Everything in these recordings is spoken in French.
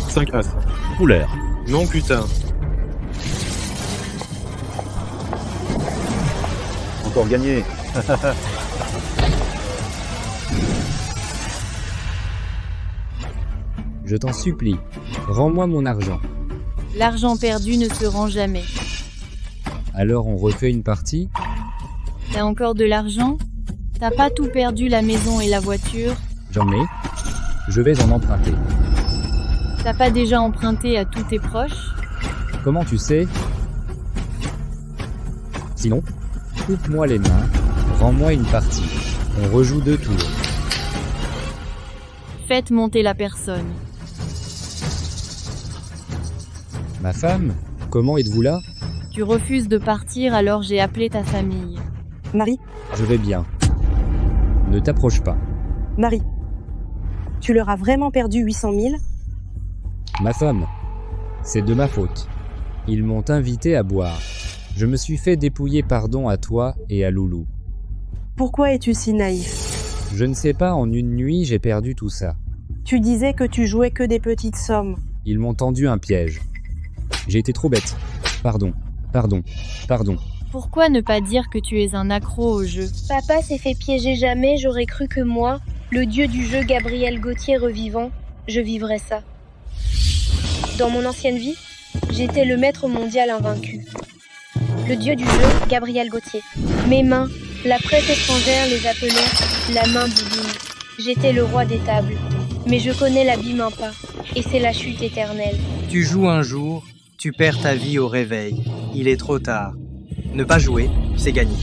5 As. Couleur. Non putain. Encore gagné. Je t'en supplie, rends-moi mon argent. L'argent perdu ne se rend jamais. Alors on refait une partie? T'as encore de l'argent? T'as pas tout perdu, la maison et la voiture? J'en ai. Je vais en emprunter. T'as pas déjà emprunté à tous tes proches? Comment tu sais? Sinon, coupe-moi les mains, rends-moi une partie. On rejoue 2 tours. Faites monter la personne. Ma femme, comment êtes-vous là? Tu refuses de partir, alors j'ai appelé ta famille. Marie, Je vais bien. Ne t'approche pas. Marie, tu leur as vraiment perdu 800 000? Ma femme, c'est de ma faute. Ils m'ont invité à boire. Je me suis fait dépouiller, pardon à toi et à Loulou. Pourquoi es-tu si naïf? Je ne sais pas, en une nuit, j'ai perdu tout ça. Tu disais que tu jouais que des petites sommes. Ils m'ont tendu un piège. J'ai été trop bête. Pardon, pardon, pardon. Pourquoi ne pas dire que tu es un accro au jeu? Papa s'est fait piéger, jamais j'aurais cru que moi, le dieu du jeu Gabriel Gauthier revivant, je vivrais ça. Dans mon ancienne vie, j'étais le maître mondial invaincu. Le dieu du jeu Gabriel Gauthier. Mes mains, la presse étrangère les appelait la main divine. J'étais le roi des tables. Mais je connais l'abîme un pas, et c'est la chute éternelle. Tu joues un jour, tu perds ta vie au réveil. Il est trop tard. Ne pas jouer, c'est gagner.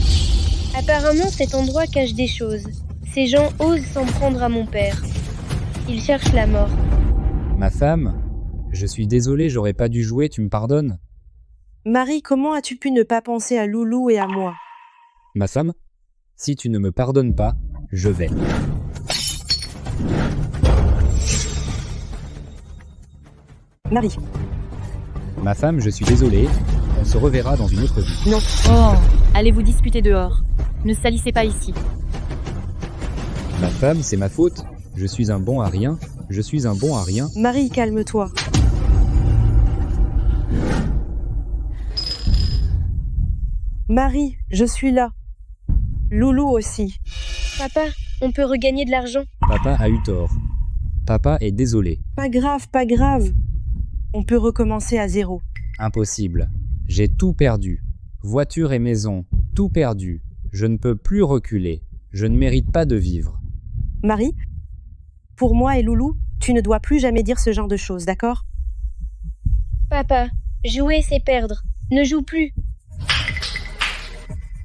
Apparemment, cet endroit cache des choses. Ces gens osent s'en prendre à mon père. Ils cherchent la mort. Ma femme, je suis désolé, j'aurais pas dû jouer, tu me pardonnes? Marie, comment as-tu pu ne pas penser à Loulou et à moi? Ma femme, si tu ne me pardonnes pas, je vais. Marie, Ma femme, je suis désolé, on se reverra dans une autre vie. non. Oh, allez vous disputer dehors. Ne salissez pas ici. Ma femme, c'est ma faute. Je suis un bon à rien, je suis un bon à rien. Marie, calme-toi. Marie, je suis là. Loulou aussi. Papa, on peut regagner de l'argent. Papa a eu tort. Papa est désolé. Pas grave, pas grave. On peut recommencer à 0. Impossible. J'ai tout perdu. Voiture et maison, tout perdu. Je ne peux plus reculer. Je ne mérite pas de vivre. Marie, pour moi et Loulou, tu ne dois plus jamais dire ce genre de choses, d'accord? Papa, jouer c'est perdre. Ne joue plus.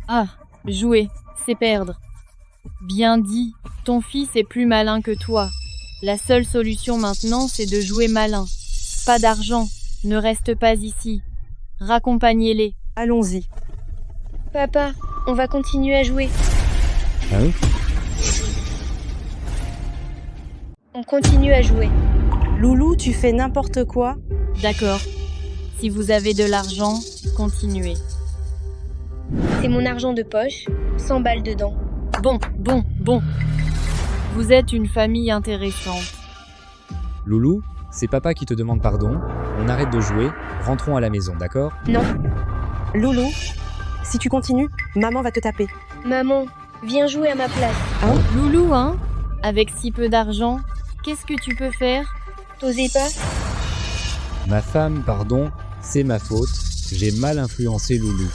Ah, jouer, c'est perdre. Bien dit, ton fils est plus malin que toi. La seule solution maintenant, c'est de jouer malin. Pas d'argent, ne reste pas ici. Raccompagnez-les. Allons-y. Papa, on va continuer à jouer. Hein? On continue à jouer. Loulou, tu fais n'importe quoi? D'accord. Si vous avez de l'argent, continuez. C'est mon argent de poche, 100 balles dedans. Bon. Vous êtes une famille intéressante. Loulou, c'est papa qui te demande pardon. On arrête de jouer, rentrons à la maison, d'accord? Non. Loulou, si tu continues, maman va te taper. Maman, viens jouer à ma place. Loulou, hein? Avec si peu d'argent, qu'est-ce que tu peux faire? T'osais pas? Ma femme, pardon, c'est ma faute. J'ai mal influencé Loulou.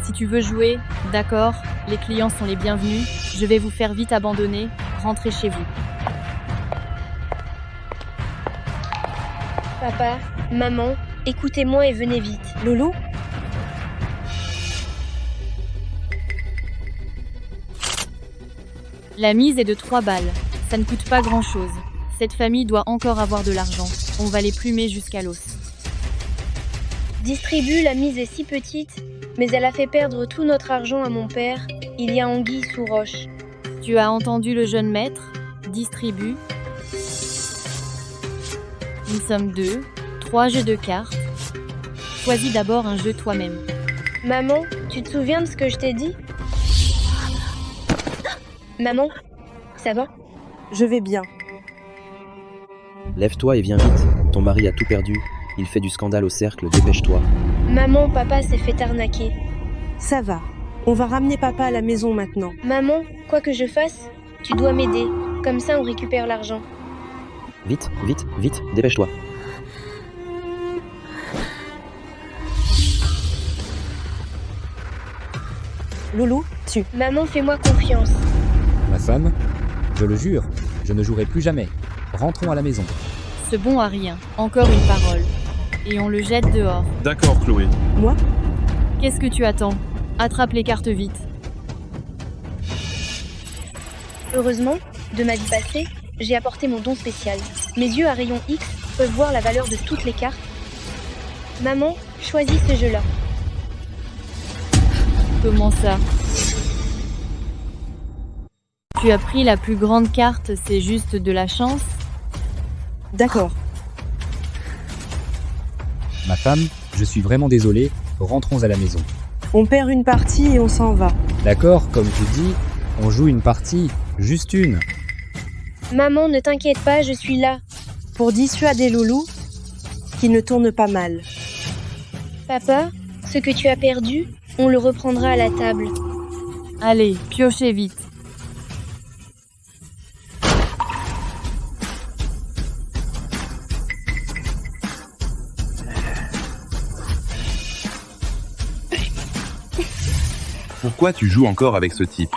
Si tu veux jouer, d'accord, les clients sont les bienvenus. Je vais vous faire vite abandonner. Rentrez chez vous. Papa, maman, écoutez-moi et venez vite. Loulou, La mise est de 3 balles. Ça ne coûte pas grand-chose. Cette famille doit encore avoir de l'argent. On va les plumer jusqu'à l'os. Distribue, la mise est si petite, mais elle a fait perdre tout notre argent à mon père. Il y a anguille sous roche. Tu as entendu le jeune maître? Distribue. Nous sommes 2, 3 jeux de cartes. Choisis d'abord un jeu toi-même. Maman, tu te souviens de ce que je t'ai dit? Maman, ça va? je vais bien. Lève-toi et viens vite. Ton mari a tout perdu. Il fait du scandale au cercle, dépêche-toi. Maman, papa s'est fait arnaquer. Ça va. On va ramener papa à la maison maintenant. Maman, quoi que je fasse, tu dois m'aider. Comme ça, on récupère l'argent. Vite, vite, vite, dépêche-toi. Loulou, tu. Maman, fais-moi confiance. Ma femme, je le jure, je ne jouerai plus jamais. Rentrons à la maison. Ce bon à rien. Encore une parole. Et on le jette dehors. D'accord, Chloé. Moi? Qu'est-ce que tu attends? Attrape les cartes vite. Heureusement, de ma vie passée, j'ai apporté mon don spécial. Mes yeux à rayon X peuvent voir la valeur de toutes les cartes. Maman, choisis ce jeu-là. Comment ça? Tu as pris la plus grande carte, c'est juste de la chance? D'accord. Ma femme, je suis vraiment désolé, rentrons à la maison. On perd une partie et on s'en va. D'accord, comme tu dis, on joue une partie, juste une. Maman, ne t'inquiète pas, je suis là. Pour dissuader Loulou, qui ne tourne pas mal. Papa, ce que tu as perdu, on le reprendra à la table. Allez, piochez vite. Pourquoi tu joues encore avec ce type?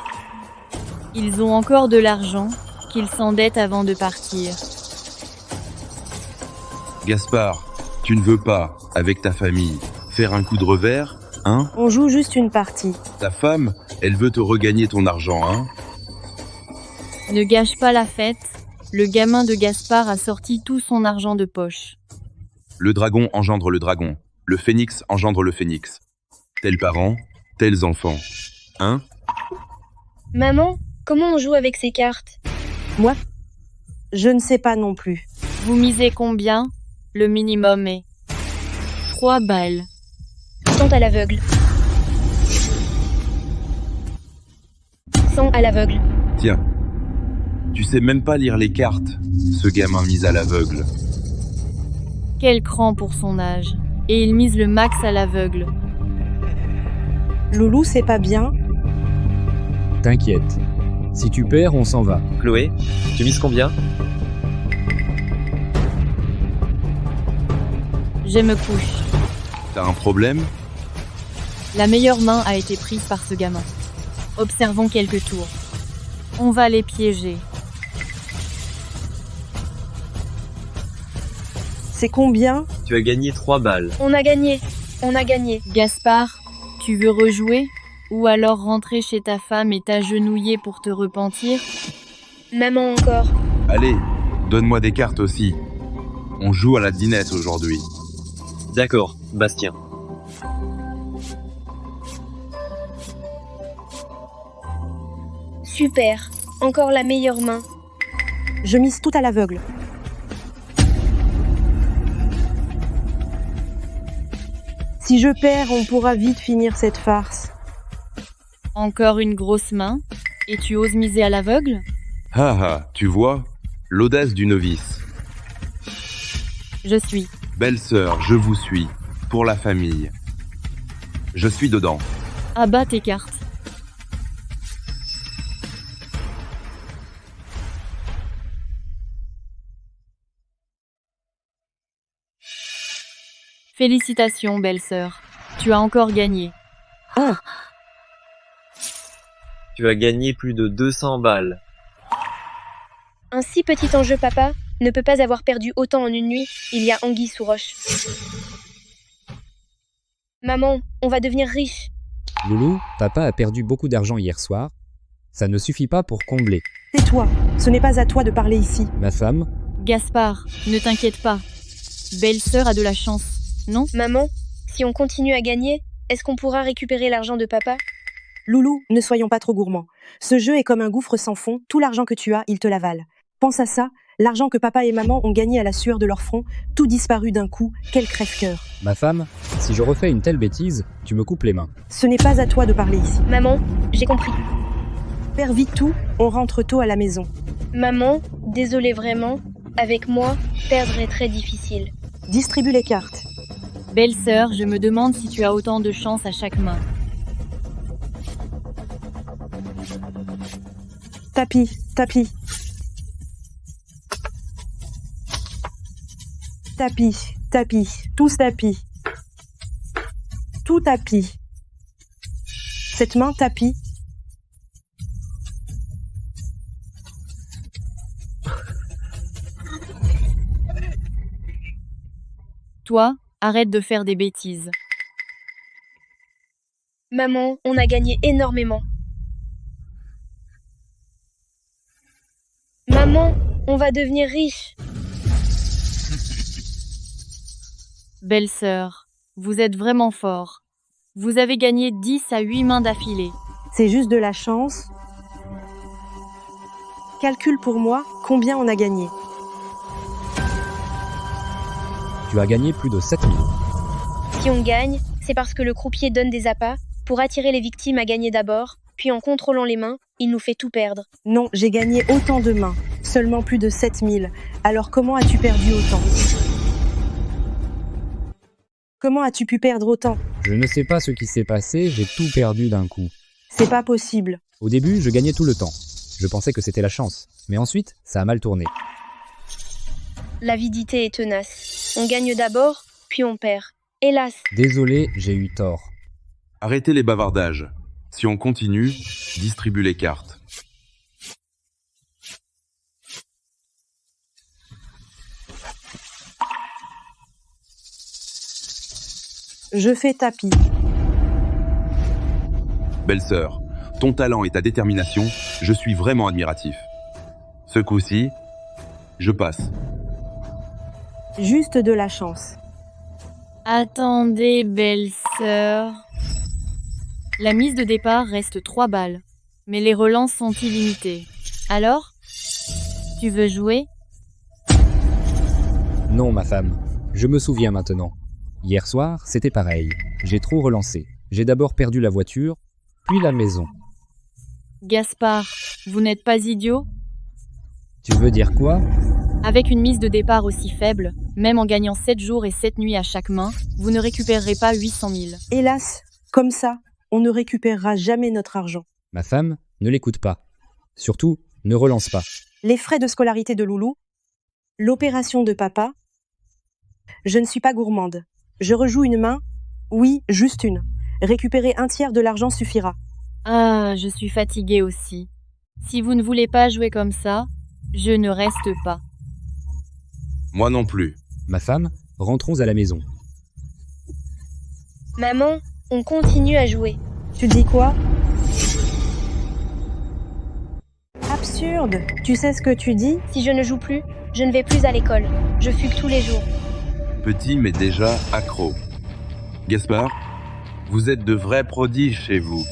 Ils ont encore de l'argent, qu'ils s'endettent avant de partir. Gaspard, tu ne veux pas, avec ta famille, faire un coup de revers, hein? On joue juste une partie. Ta femme, elle veut te regagner ton argent, hein? Ne gâche pas la fête, le gamin de Gaspard a sorti tout son argent de poche. Le dragon engendre le dragon, le phénix engendre le phénix. Tels parents, tels enfants. Hein? Maman, comment on joue avec ces cartes? Moi? Je ne sais pas non plus. Vous misez combien? Le minimum est 3 balles. 100 à l'aveugle. 100 à l'aveugle. Tiens, tu sais même pas lire les cartes, ce gamin mis à l'aveugle. Quel cran pour son âge. Et il mise le max à l'aveugle. Loulou, c'est pas bien. T'inquiète. Si tu perds, on s'en va. Chloé, tu mises combien? Je me couche. T'as un problème? La meilleure main a été prise par ce gamin. Observons quelques tours. On va les piéger. C'est combien? Tu as gagné 3 balles. On a gagné. On a gagné. Gaspard, tu veux rejouer? Ou alors rentrer chez ta femme et t'agenouiller pour te repentir? Maman encore. Allez, donne-moi des cartes aussi. On joue à la dinette aujourd'hui. D'accord, Bastien. Super. Encore la meilleure main. Je mise tout à l'aveugle. Si je perds, on pourra vite finir cette farce. Encore une grosse main? Et tu oses miser à l'aveugle? Ha ha, tu vois? L'audace du novice. Je suis. Belle sœur, je vous suis. Pour la famille. Je suis dedans. Abat tes cartes. Félicitations, belle-sœur. Tu as encore gagné. Ah, Tu as gagné plus de 200 balles. Un si petit enjeu, papa, ne peut pas avoir perdu autant en une nuit. Il y a anguille sous roche. Maman, on va devenir riche. Loulou, papa a perdu beaucoup d'argent hier soir. Ça ne suffit pas pour combler. tais-toi. Ce n'est pas à toi de parler ici. Ma femme, Gaspard, ne t'inquiète pas. Belle-sœur a de la chance, non? Maman, si on continue à gagner, est-ce qu'on pourra récupérer l'argent de papa? Loulou, ne soyons pas trop gourmands. Ce jeu est comme un gouffre sans fond. Tout l'argent que tu as, il te l'avale. Pense à ça. L'argent que papa et maman ont gagné à la sueur de leur front, tout disparu d'un coup. Quel crève-cœur. ma femme, si je refais une telle bêtise, tu me coupes les mains. Ce n'est pas à toi de parler ici. Maman, j'ai compris. Perds vite tout, on rentre tôt à la maison. Maman, désolée vraiment. Avec moi, perdre est très difficile. Distribue les cartes. Belle-sœur, je me demande si tu as autant de chance à chaque main. Tapis, tapis. Tapis, tapis, tous tapis. Tout tapis. Cette main tapis. Toi, arrête de faire des bêtises. Maman, on a gagné énormément. Maman, on va devenir riche. Belle-sœur, vous êtes vraiment fort. Vous avez gagné 10 à 8 mains d'affilée. C'est juste de la chance. Calcule pour moi combien on a gagné. Tu as gagné plus de 7000. Si on gagne, c'est parce que le croupier donne des appâts pour attirer les victimes à gagner d'abord, puis en contrôlant les mains, il nous fait tout perdre. Non, j'ai gagné autant de mains. Seulement plus de 7000. Alors comment as-tu perdu autant? Comment as-tu pu perdre autant? Je ne sais pas ce qui s'est passé, j'ai tout perdu d'un coup. C'est pas possible. Au début, je gagnais tout le temps. Je pensais que c'était la chance. Mais ensuite, ça a mal tourné. L'avidité est tenace. On gagne d'abord, puis on perd. Hélas, Désolé, j'ai eu tort. Arrêtez les bavardages. Si on continue, distribue les cartes. Je fais tapis. Belle-sœur, ton talent et ta détermination, je suis vraiment admiratif. Ce coup-ci, je passe. Juste de la chance. Attendez, belle-sœur. La mise de départ reste 3 balles, mais les relances sont illimitées. Alors, tu veux jouer? Non, ma femme. Je me souviens maintenant. Hier soir, c'était pareil. J'ai trop relancé. J'ai d'abord perdu la voiture, puis la maison. Gaspard, vous n'êtes pas idiot? Tu veux dire quoi? Avec une mise de départ aussi faible, même en gagnant 7 jours et 7 nuits à chaque main, vous ne récupérerez pas 800 000. Hélas, comme ça, on ne récupérera jamais notre argent. Ma femme, ne l'écoute pas. Surtout, ne relance pas. Les frais de scolarité de Loulou, l'opération de papa. Je ne suis pas gourmande. Je rejoue une main. Oui, juste une. Récupérer un tiers de l'argent suffira. Ah, je suis fatiguée aussi. Si vous ne voulez pas jouer comme ça, je ne reste pas. Moi non plus. Ma femme, rentrons à la maison. maman, on continue à jouer. Tu dis quoi? Absurde. Tu sais ce que tu dis? Si je ne joue plus, je ne vais plus à l'école. Je fugue tous les jours. Petit mais déjà accro. Gaspard, vous êtes de vrais prodiges chez vous.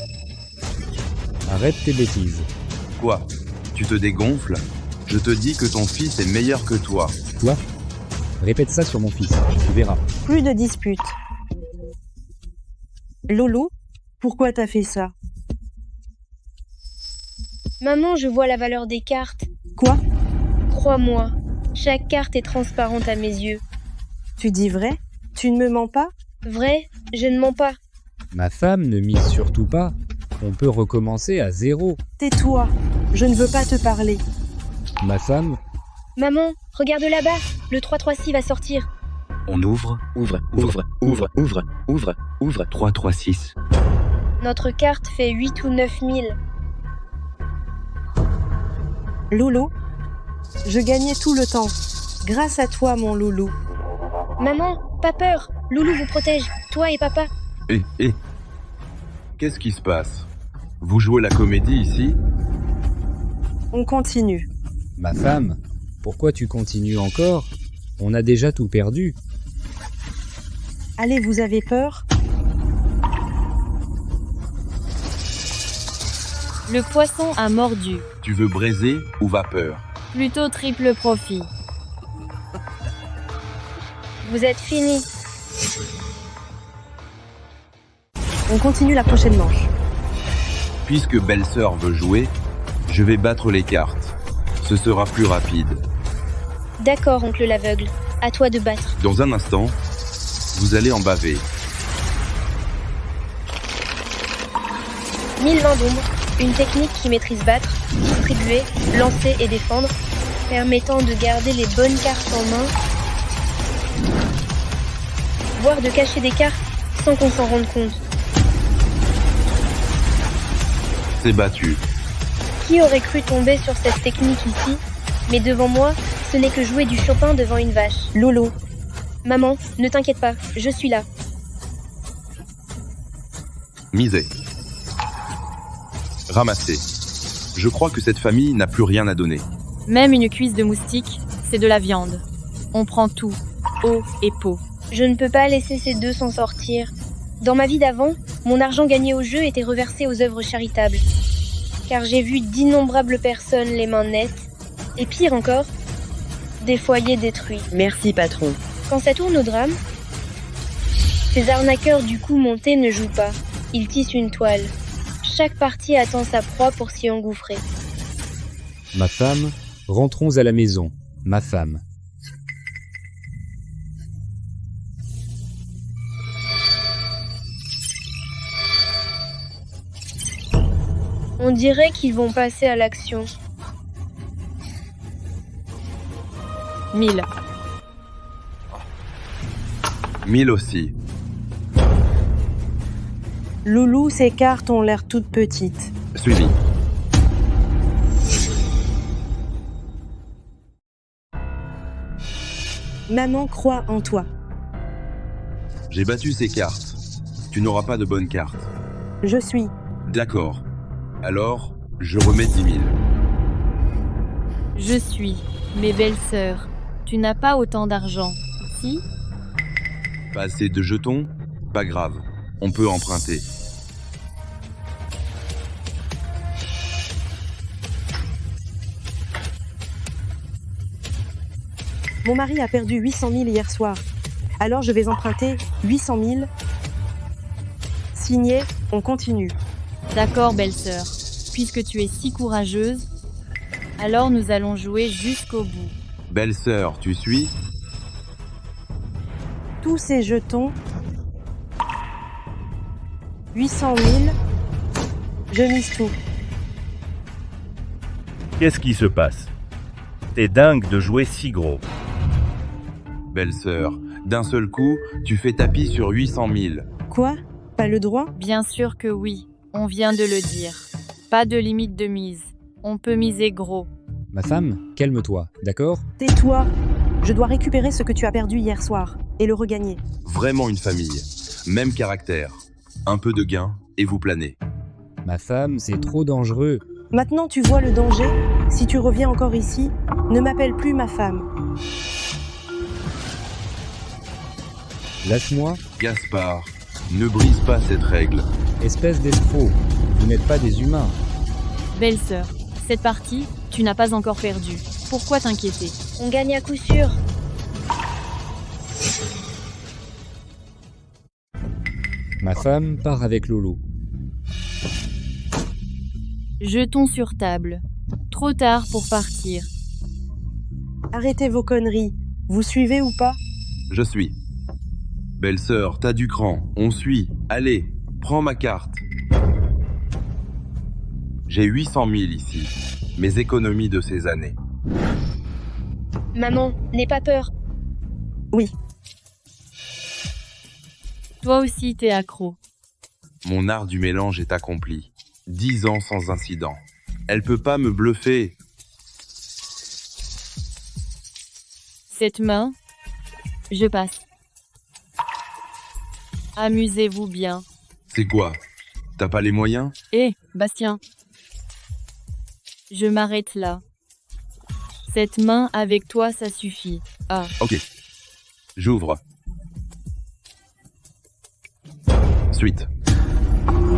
Arrête tes bêtises. Quoi? Tu te dégonfles? Je te dis que ton fils est meilleur que toi. Toi? Répète ça sur mon fils, tu verras. Plus de disputes. Loulou, pourquoi t'as fait ça? Maman, je vois la valeur des cartes. Quoi? Crois-moi, chaque carte est transparente à mes yeux. Tu dis vrai? Tu ne me mens pas? Vrai, je ne mens pas. Ma femme ne mise surtout pas. On peut recommencer à 0. Tais-toi, je ne veux pas te parler. Ma femme, Maman, regarde là-bas, le 3-3-6 va sortir. On ouvre, ouvre, 3, 3, 6. Notre carte fait 8 ou 9 000. Loulou, je gagnais tout le temps. Grâce à toi, mon loulou. Maman, pas peur, Loulou vous protège, toi et papa. Qu'est-ce qui se passe? Vous jouez la comédie ici? On continue. ma femme, pourquoi tu continues encore? On a déjà tout perdu. Allez, vous avez peur? Le poisson a mordu. Tu veux braiser ou vapeur? Plutôt triple profit. Vous êtes finis. On continue la prochaine manche. Puisque belle-sœur veut jouer, je vais battre les cartes. Ce sera plus rapide. D'accord, oncle l'aveugle. À toi de battre. Dans un instant, vous allez en baver. 1000 mains d'ombre, une technique qui maîtrise battre, distribuer, lancer et défendre, permettant de garder les bonnes cartes en main, voire de cacher des cartes sans qu'on s'en rende compte. C'est battu. Qui aurait cru tomber sur cette technique ici? Mais devant moi, ce n'est que jouer du Chopin devant une vache. Lolo, Maman, ne t'inquiète pas, je suis là. Misez. Ramassez. Je crois que cette famille n'a plus rien à donner. Même une cuisse de moustique, c'est de la viande. On prend tout, eau et peau. Je ne peux pas laisser ces deux s'en sortir. Dans ma vie d'avant, mon argent gagné au jeu était reversé aux œuvres charitables. Car j'ai vu d'innombrables personnes les mains nettes, et pire encore, des foyers détruits. Merci, patron. Quand ça tourne au drame, ces arnaqueurs du coup monté ne jouent pas. Ils tissent une toile. Chaque partie attend sa proie pour s'y engouffrer. Ma femme, rentrons à la maison. Ma femme. On dirait qu'ils vont passer à l'action. 1000. 1000 aussi. Loulou, ces cartes ont l'air toutes petites. Suivi. Maman croit en toi. J'ai battu ces cartes. Tu n'auras pas de bonnes cartes. Je suis. D'accord. Alors, je remets 10 000. Je suis. Mes belles sœurs, tu n'as pas autant d'argent, si? Pas assez de jetons? Pas grave. On peut emprunter. Mon mari a perdu 800 000 hier soir. Alors je vais emprunter 800 000. Signé, on continue. D'accord, belle-sœur. Puisque tu es si courageuse, alors nous allons jouer jusqu'au bout. Belle sœur, tu suis? Tous ces jetons. 800 000. Je mise tout. Qu'est-ce qui se passe? T'es dingue de jouer si gros. Belle sœur, d'un seul coup, tu fais tapis sur 800 000. Quoi? Pas le droit? Bien sûr que oui, on vient de le dire. Pas de limite de mise. On peut miser gros. Ma femme, calme-toi, d'accord? Tais-toi. Je dois récupérer ce que tu as perdu hier soir et le regagner. Vraiment une famille. Même caractère. Un peu de gain et vous planez. Ma femme, c'est trop dangereux. Maintenant tu vois le danger. Si tu reviens encore ici, ne m'appelle plus ma femme. Lâche-moi, Gaspard, ne brise pas cette règle. espèce d'escroc. Vous n'êtes pas des humains. Belle-sœur, cette partie, tu n'as pas encore perdu. Pourquoi t'inquiéter? On gagne à coup sûr. Ma femme part avec Lolo. Jetons sur table. Trop tard pour partir. Arrêtez vos conneries. Vous suivez ou pas? Je suis. Belle sœur, t'as du cran. On suit. Allez, prends ma carte. J'ai 800 000 ici. Mes économies de ces années. Maman, n'aie pas peur. Oui. Toi aussi, t'es accro. Mon art du mélange est accompli. 10 ans sans incident. Elle peut pas me bluffer. Cette main, je passe. Amusez-vous bien. C'est quoi? T'as pas les moyens? Hé, Bastien. Je m'arrête là. Cette main avec toi, ça suffit. Ah. Ok. J'ouvre. Suite.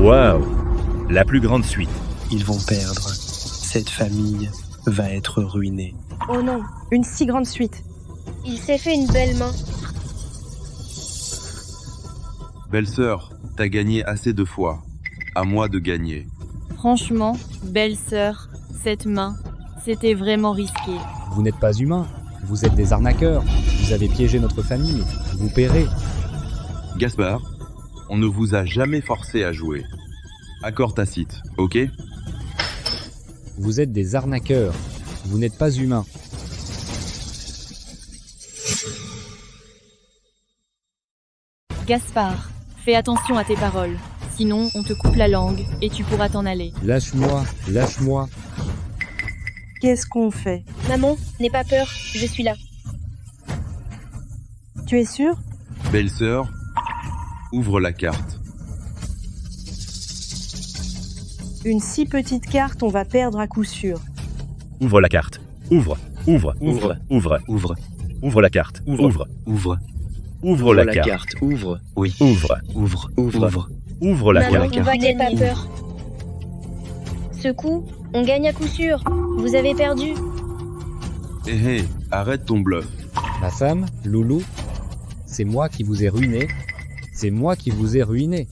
Waouh! La plus grande suite. Ils vont perdre. Cette famille va être ruinée. Oh non, une si grande suite. Il s'est fait une belle main. Belle sœur, t'as gagné assez de fois. À moi de gagner. Franchement, belle-sœur, cette main, c'était vraiment risqué. Vous n'êtes pas humain. Vous êtes des arnaqueurs. Vous avez piégé notre famille. Vous paierez. Gaspard, on ne vous a jamais forcé à jouer. Accord tacite, ok? Vous êtes des arnaqueurs. Vous n'êtes pas humains. Gaspard, fais attention à tes paroles. Sinon, on te coupe la langue et tu pourras t'en aller. Lâche-moi, lâche-moi. Qu'est-ce qu'on fait? Maman, n'aie pas peur, je suis là. Tu es sûr? Belle-sœur, ouvre la carte. Une si petite carte, on va perdre à coup sûr. Ouvre la carte. Ouvre. Ouvre. Ouvre. Ouvre. Ouvre. Ouvre la carte. Ouvre. Ouvre. Ouvre la carte. Ouvre. Oui. Ouvre. Ouvre. Ouvre. Ouvre la Maman, carte. on va gagner. N'aie pas peur. Ce coup, on gagne à coup sûr. Vous avez perdu. Hé, arrête ton bluff. Ma femme, Loulou, c'est moi qui vous ai ruiné. C'est moi qui vous ai ruiné.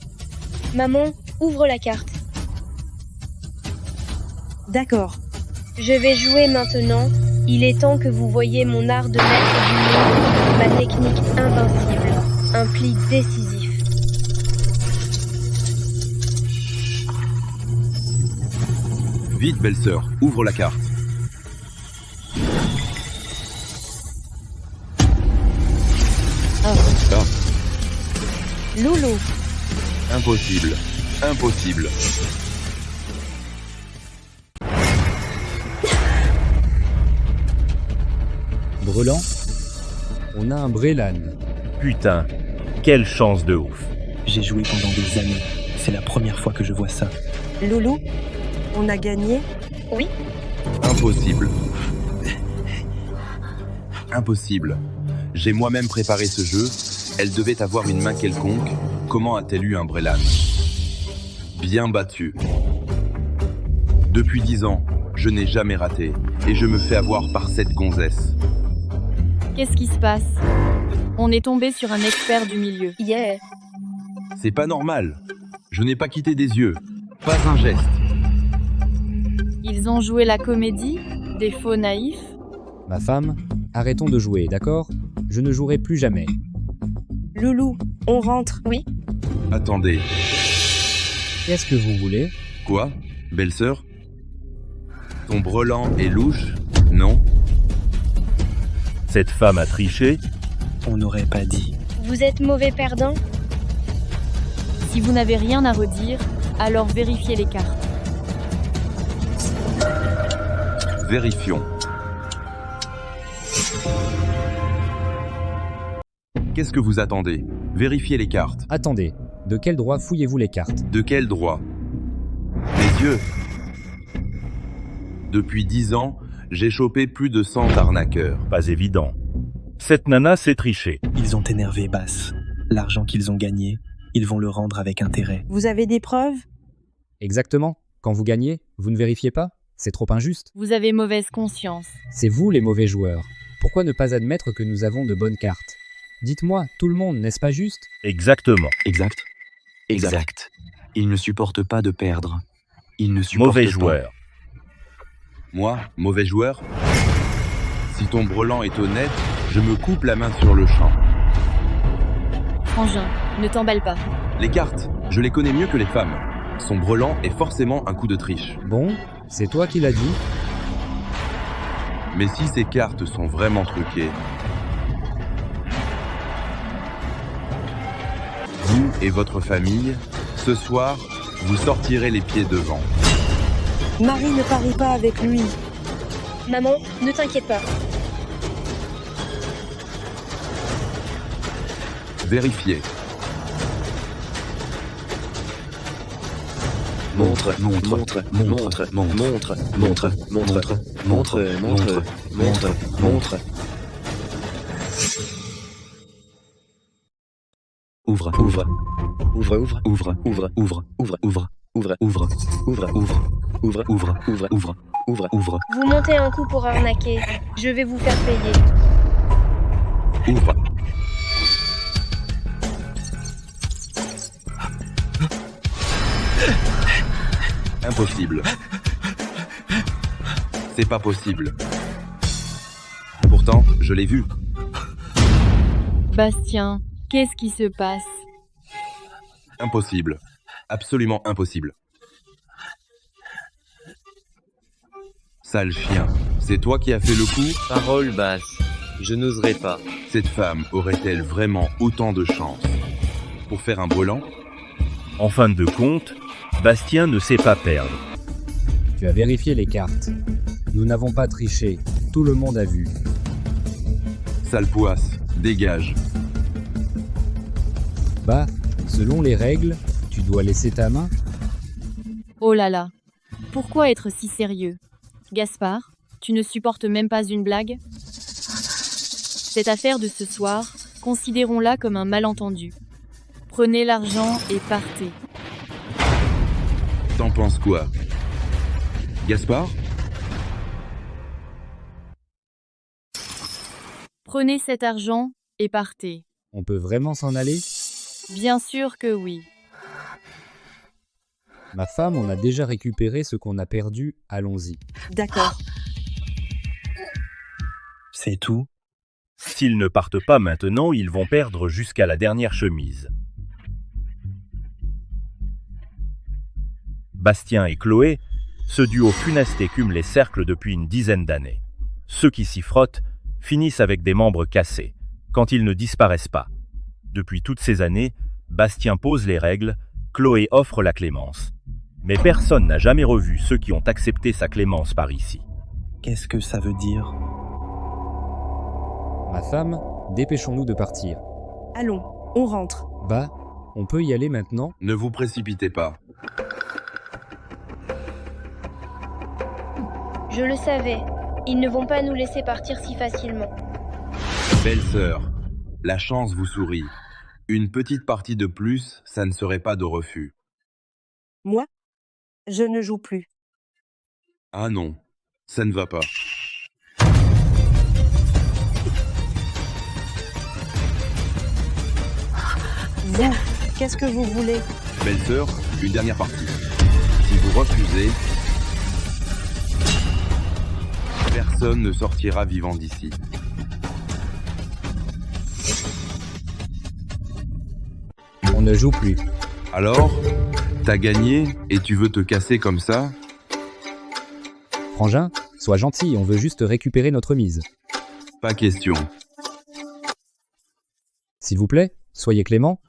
Maman, ouvre la carte. D'accord. Je vais jouer maintenant. Il est temps que vous voyiez mon art de maître du monde, ma technique invincible, un pli décisif. Vite, belle-sœur, ouvre la carte. Loulou, Impossible. Impossible. Brelan, on a un Brelan. Putain, quelle chance de ouf. J'ai joué pendant des années. C'est la première fois que je vois ça. Loulou, on a gagné? Oui, Impossible. Impossible. J'ai moi-même préparé ce jeu. Elle devait avoir une main quelconque. Comment a-t-elle eu un Brelan? Bien battu. Depuis 10 ans, je n'ai jamais raté. Et je me fais avoir par cette gonzesse. Qu'est-ce qui se passe? On est tombé sur un expert du milieu. yeah. C'est pas normal. Je n'ai pas quitté des yeux. Pas un geste. Ils ont joué la comédie? Des faux naïfs? Ma femme, arrêtons de jouer, d'accord? Je ne jouerai plus jamais. Loulou, on rentre. Oui, Attendez. Qu'est-ce que vous voulez? Quoi? Belle-sœur? Ton brelan est louche? Non? Cette femme a triché. On n'aurait pas dit. vous êtes mauvais perdant. Si vous n'avez rien à redire, alors vérifiez les cartes. Vérifions. Qu'est-ce que vous attendez? Vérifiez les cartes. Attendez, de quel droit fouillez-vous les cartes? De quel droit? Mes yeux. Depuis 10 ans, j'ai chopé plus de 100 arnaqueurs. Pas évident. Cette nana s'est trichée. Ils ont énervé Bass. L'argent qu'ils ont gagné, ils vont le rendre avec intérêt. Vous avez des preuves? Exactement. Quand vous gagnez, vous ne vérifiez pas? C'est trop injuste. Vous avez mauvaise conscience. C'est vous les mauvais joueurs. Pourquoi ne pas admettre que nous avons de bonnes cartes? Dites-moi, tout le monde, n'est-ce pas juste? Exactement. Exact. Exact. Il ne supporte pas de perdre. Il ne supporte Mauvais pas. joueur. Moi, mauvais joueur? Si ton brelan est honnête, je me coupe la main sur le champ. Frangin, ne t'emballe pas. Les cartes, je les connais mieux que les femmes. Son brelan est forcément un coup de triche. Bon, c'est toi qui l'as dit. Mais si ces cartes sont vraiment truquées, vous et votre famille, ce soir, vous sortirez les pieds devant. Marie ne parie pas avec lui. Maman, ne t'inquiète pas. Vérifiez. Montre, montre, montre, montre, montre, montre, montre, montre, montre, montre, montre, montre. Ouvre, ouvre, ouvre, ouvre, ouvre, ouvre, ouvre, ouvre, ouvre, ouvre, ouvre, ouvre, ouvre, ouvre, ouvre, ouvre, ouvre, ouvre, ouvre. Vous montez un coup pour arnaquer. Je vais vous faire payer. Ouvre. Impossible. C'est pas possible. Pourtant, je l'ai vu. Bastien, qu'est-ce qui se passe? Impossible. Absolument impossible. Sale chien, c'est toi qui as fait le coup? Parole basse. Je n'oserais pas. Cette femme aurait-elle vraiment autant de chance pour faire un brelan? En fin de compte, Bastien ne sait pas perdre. Tu as vérifié les cartes. Nous n'avons pas triché. Tout le monde a vu. Sale poisse, dégage. Bah, selon les règles, tu dois laisser ta main. Oh là là. Pourquoi être si sérieux? Gaspard, tu ne supportes même pas une blague? Cette affaire de ce soir, considérons-la comme un malentendu. Prenez l'argent et partez. T'en penses quoi? Gaspard? Prenez cet argent et partez. On peut vraiment s'en aller? Bien sûr que oui. Ma femme, on a déjà récupéré ce qu'on a perdu, allons-y. D'accord. C'est tout? S'ils ne partent pas maintenant, ils vont perdre jusqu'à la dernière chemise. Bastien et Chloé, ce duo funeste écume les cercles depuis une dizaine d'années. Ceux qui s'y frottent finissent avec des membres cassés, quand ils ne disparaissent pas. Depuis toutes ces années, Bastien pose les règles, Chloé offre la clémence. Mais personne n'a jamais revu ceux qui ont accepté sa clémence par ici. Qu'est-ce que ça veut dire? Ma femme, dépêchons-nous de partir. Allons, on rentre. Bah, on peut y aller maintenant? Ne vous précipitez pas. Je le savais. Ils ne vont pas nous laisser partir si facilement. Belle sœur, la chance vous sourit. Une petite partie de plus, ça ne serait pas de refus. Moi, je ne joue plus. Ah non, ça ne va pas. Vous, qu'est-ce que vous voulez? Belle sœur, une dernière partie. Si vous refusez, personne ne sortira vivant d'ici. On ne joue plus. Alors, t'as gagné et tu veux te casser comme ça? Frangin, sois gentil, on veut juste récupérer notre mise. Pas question. S'il vous plaît, soyez clément.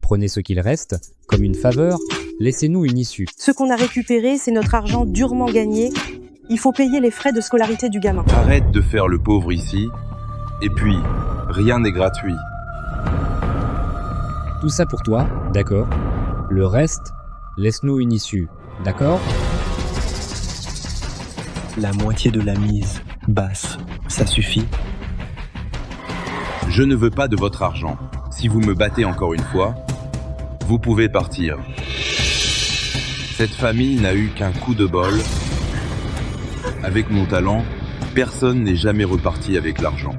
Prenez ce qu'il reste, comme une faveur, laissez-nous une issue. Ce qu'on a récupéré, c'est notre argent durement gagné. Il faut payer les frais de scolarité du gamin. Arrête de faire le pauvre ici. Et puis, rien n'est gratuit. Tout ça pour toi, d'accord. Le reste, laisse-nous une issue, d'accord? La moitié de la mise, basse, ça suffit? Je ne veux pas de votre argent. Si vous me battez encore une fois, vous pouvez partir. Cette famille n'a eu qu'un coup de bol. Avec mon talent, personne n'est jamais reparti avec l'argent.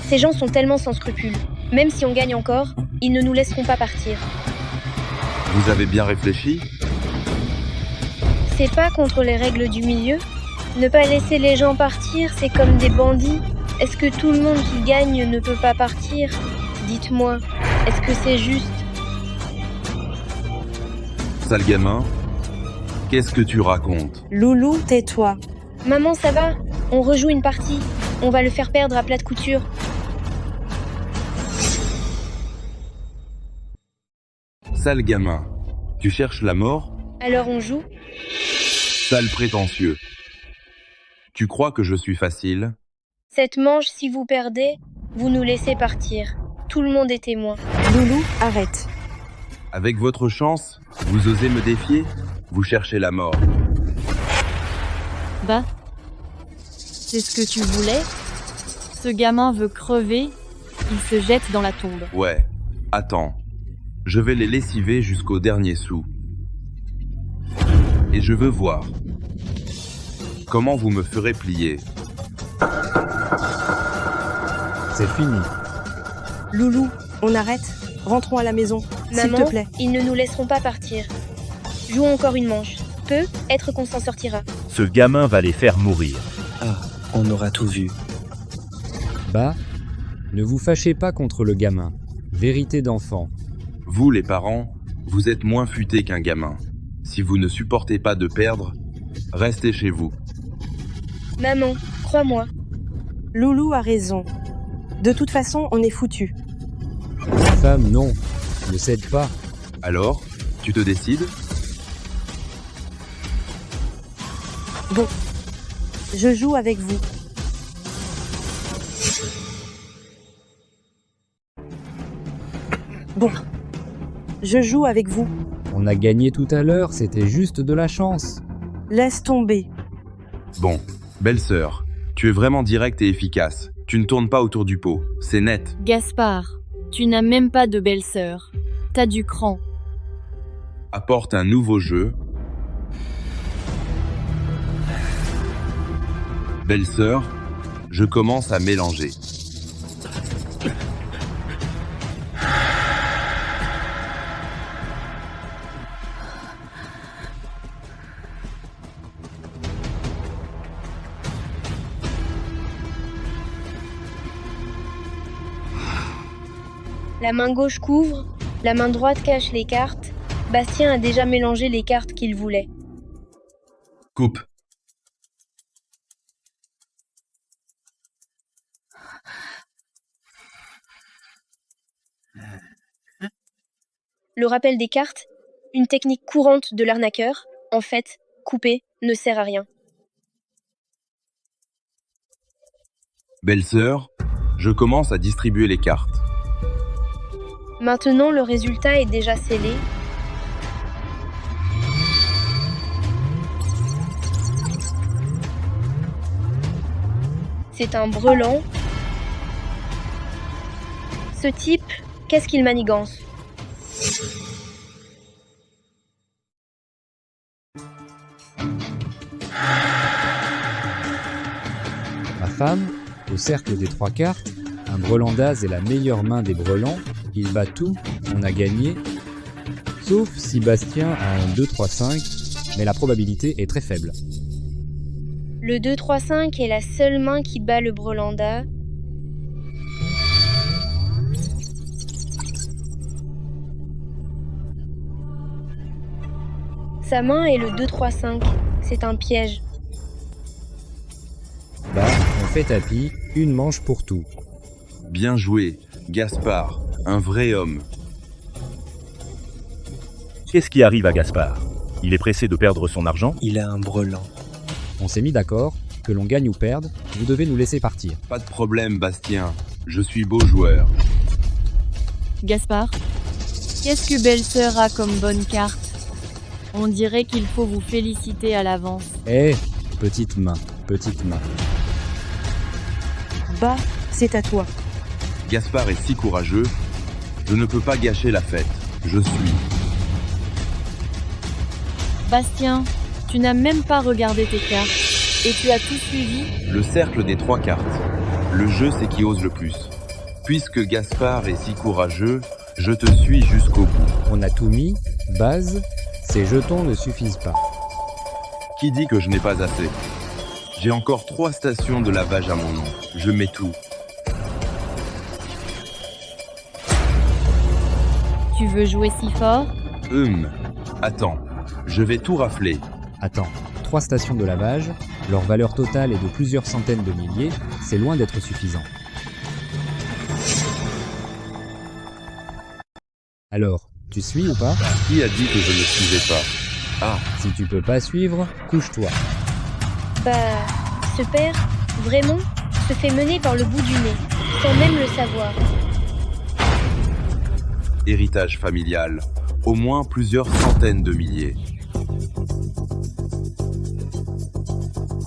Ces gens sont tellement sans scrupules. Même si on gagne encore, ils ne nous laisseront pas partir. Vous avez bien réfléchi? C'est pas contre les règles du milieu? Ne pas laisser les gens partir, c'est comme des bandits. Est-ce que tout le monde qui gagne ne peut pas partir? Dites-moi, est-ce que c'est juste? Sale gamin, qu'est-ce que tu racontes? Loulou, tais-toi. Maman, ça va? On rejoue une partie. On va le faire perdre à plat de couture. Sale gamin, tu cherches la mort? Alors on joue? Sale prétentieux. Tu crois que je suis facile? Cette manche, si vous perdez, vous nous laissez partir. Tout le monde est témoin. Loulou, arrête. Avec votre chance, vous osez me défier? Vous cherchez la mort. Bah, c'est ce que tu voulais? Ce gamin veut crever, il se jette dans la tombe. Ouais, attends. Je vais les lessiver jusqu'au dernier sou. Et je veux voir comment vous me ferez plier. C'est fini. Loulou, on arrête. Rentrons à la maison, s'il Maman, te plaît. ils ne nous laisseront pas partir. Jouons encore une manche. Peut-être qu'on s'en sortira. Ce gamin va les faire mourir. Ah, on aura tout vu. Bah, ne vous fâchez pas contre le gamin. Vérité d'enfant. Vous, les parents, vous êtes moins futés qu'un gamin. Si vous ne supportez pas de perdre, restez chez vous. Maman, crois-moi. Loulou a raison. De toute façon, on est foutus. Femme, non. Ne cède pas. Alors, tu te décides? Bon, je joue avec vous. Bon, je joue avec vous. On a gagné tout à l'heure, c'était juste de la chance. Laisse tomber. Bon, belle-sœur, tu es vraiment directe et efficace. Tu ne tournes pas autour du pot, c'est net. Gaspard, tu n'as même pas de belle-sœur. T'as du cran. Apporte un nouveau jeu. Belle-sœur, je commence à mélanger. La main gauche couvre, la main droite cache les cartes. Bastien a déjà mélangé les cartes qu'il voulait. Coupe. Le rappel des cartes, une technique courante de l'arnaqueur. En fait, couper ne sert à rien. Belle-sœur, je commence à distribuer les cartes. Maintenant, le résultat est déjà scellé. C'est un brelan. Ce type, qu'est-ce qu'il manigance? Ma femme, au cercle des 3 cartes, un brelan d'as est la meilleure main des brelans. Il bat tout, on a gagné. Sauf si Bastien a un 2-3-5, mais la probabilité est très faible. Le 2-3-5 est la seule main qui bat le brelanda. Sa main est le 2-3-5. C'est un piège. Bah, on fait tapis, une manche pour tout. Bien joué, Gaspard, un vrai homme. Qu'est-ce qui arrive à Gaspard? Il est pressé de perdre son argent? Il a un brelan. On s'est mis d'accord, que l'on gagne ou perde, vous devez nous laisser partir. Pas de problème, Bastien. Je suis beau joueur. Gaspard, qu'est-ce que belle-sœur a comme bonne carte? On dirait qu'il faut vous féliciter à l'avance. Eh, petite main, petite main. Bah, c'est à toi. Gaspard est si courageux, je ne peux pas gâcher la fête. Je suis. Bastien, tu n'as même pas regardé tes cartes. Et tu as tout suivi? Le cercle des 3 cartes. Le jeu, c'est qui ose le plus. Puisque Gaspard est si courageux, je te suis jusqu'au bout. On a tout mis, base, ces jetons ne suffisent pas. Qui dit que je n'ai pas assez? J'ai encore 3 stations de lavage à mon nom. Je mets tout. Tu veux jouer si fort? Attends, je vais tout rafler. Attends, 3 stations de lavage, leur valeur totale est de plusieurs centaines de milliers, c'est loin d'être suffisant. Alors, tu suis ou pas? Qui a dit que je ne suivais pas? Ah, Si tu peux pas suivre, couche-toi. Bah, ce père, vraiment, se fait mener par le bout du nez, sans même le savoir. héritage familial. Au moins plusieurs centaines de milliers.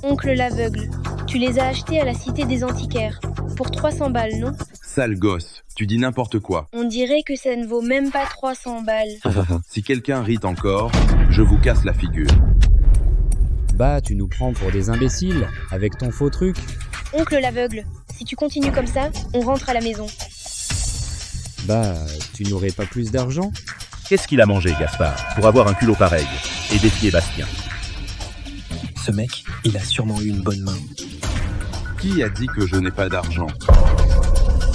Oncle l'aveugle, tu les as achetés à la Cité des Antiquaires. Pour 300 balles, non? Sale gosse, tu dis n'importe quoi. On dirait que ça ne vaut même pas 300 balles. Si quelqu'un rit encore, je vous casse la figure. Bah, tu nous prends pour des imbéciles, avec ton faux truc. Oncle l'aveugle, si tu continues comme ça, on rentre à la maison. Bah, tu n'aurais pas plus d'argent? Qu'est-ce qu'il a mangé, Gaspard, pour avoir un culot pareil et défier Bastien? Ce mec, il a sûrement eu une bonne main. Qui a dit que je n'ai pas d'argent?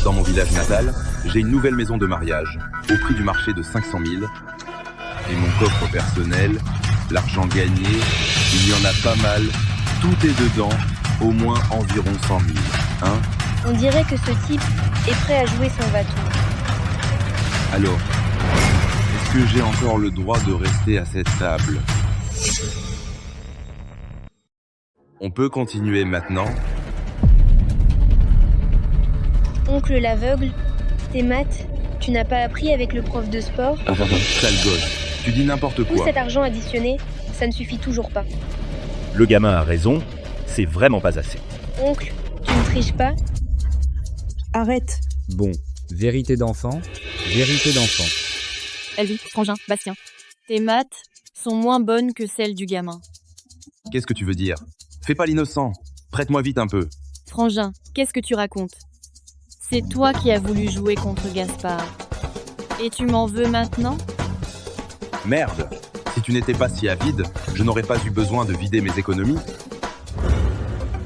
Dans mon village natal, j'ai une nouvelle maison de mariage, au prix du marché de 500 000. Et mon coffre personnel, l'argent gagné, il y en a pas mal. Tout est dedans, au moins environ 100 000. Hein? On dirait que ce type est prêt à jouer son va-tout. Alors, est-ce que j'ai encore le droit de rester à cette table? On peut continuer maintenant? Oncle l'aveugle, tes maths, tu n'as pas appris avec le prof de sport? Sale gosse, tu dis n'importe Tout quoi. cet argent additionné, ça ne suffit toujours pas. Le gamin a raison, c'est vraiment pas assez. Oncle, tu ne triches pas? Arrête. Bon, vérité d'enfant, vérité d'enfant. Elvie, Frangin, Bastien. Tes maths sont moins bonnes que celles du gamin. Qu'est-ce que tu veux dire? Fais pas l'innocent, prête-moi vite un peu. Frangin, qu'est-ce que tu racontes? C'est toi qui as voulu jouer contre Gaspard. Et tu m'en veux maintenant? Merde! Si tu n'étais pas si avide, je n'aurais pas eu besoin de vider mes économies.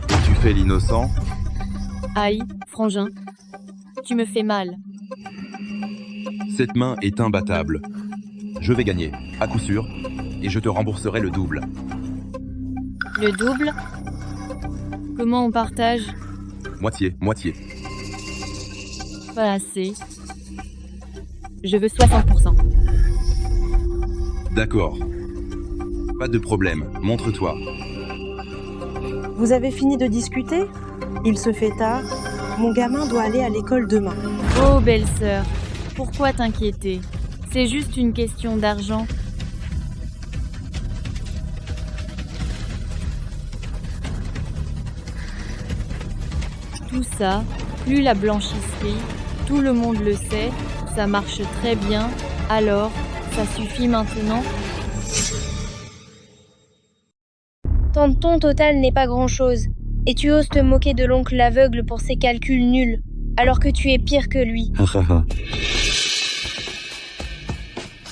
Et tu fais l'innocent? Aïe, Frangin. Tu me fais mal. Cette main est imbattable. Je vais gagner, à coup sûr, et je te rembourserai le double. Le double? Comment on partage? Moitié, moitié. Pas assez. Je veux 60%. D'accord. Pas de problème, montre-toi. Vous avez fini de discuter? Il se fait tard. Mon gamin doit aller à l'école demain. Oh, belle-sœur, pourquoi t'inquiéter? C'est juste une question d'argent. Tout ça, plus la blanchisserie, tout le monde le sait, ça marche très bien, alors, ça suffit maintenant? Ton total n'est pas grand-chose, et tu oses te moquer de l'oncle l'aveugle pour ses calculs nuls, alors que tu es pire que lui.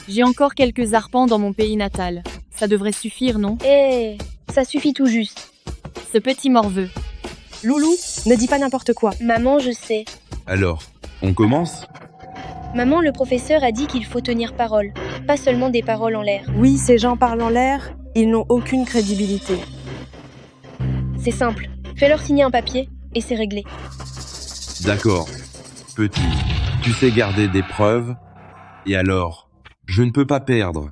J'ai encore quelques arpents dans mon pays natal. Ça devrait suffire, non? Eh, ça suffit tout juste. Ce petit morveux. Loulou, ne dis pas n'importe quoi. Maman, je sais. Alors, on commence? Maman, le professeur a dit qu'il faut tenir parole, pas seulement des paroles en l'air. Oui, ces gens parlent en l'air, ils n'ont aucune crédibilité. C'est simple, fais-leur signer un papier, et c'est réglé. D'accord. Petit, tu sais garder des preuves? Et alors, je ne peux pas perdre.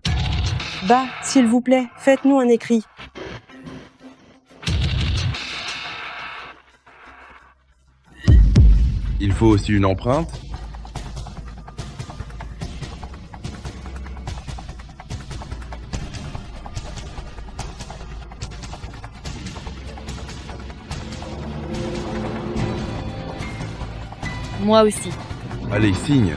Bah, s'il vous plaît, faites-nous un écrit. Il faut aussi une empreinte? Moi aussi. Allez, signe.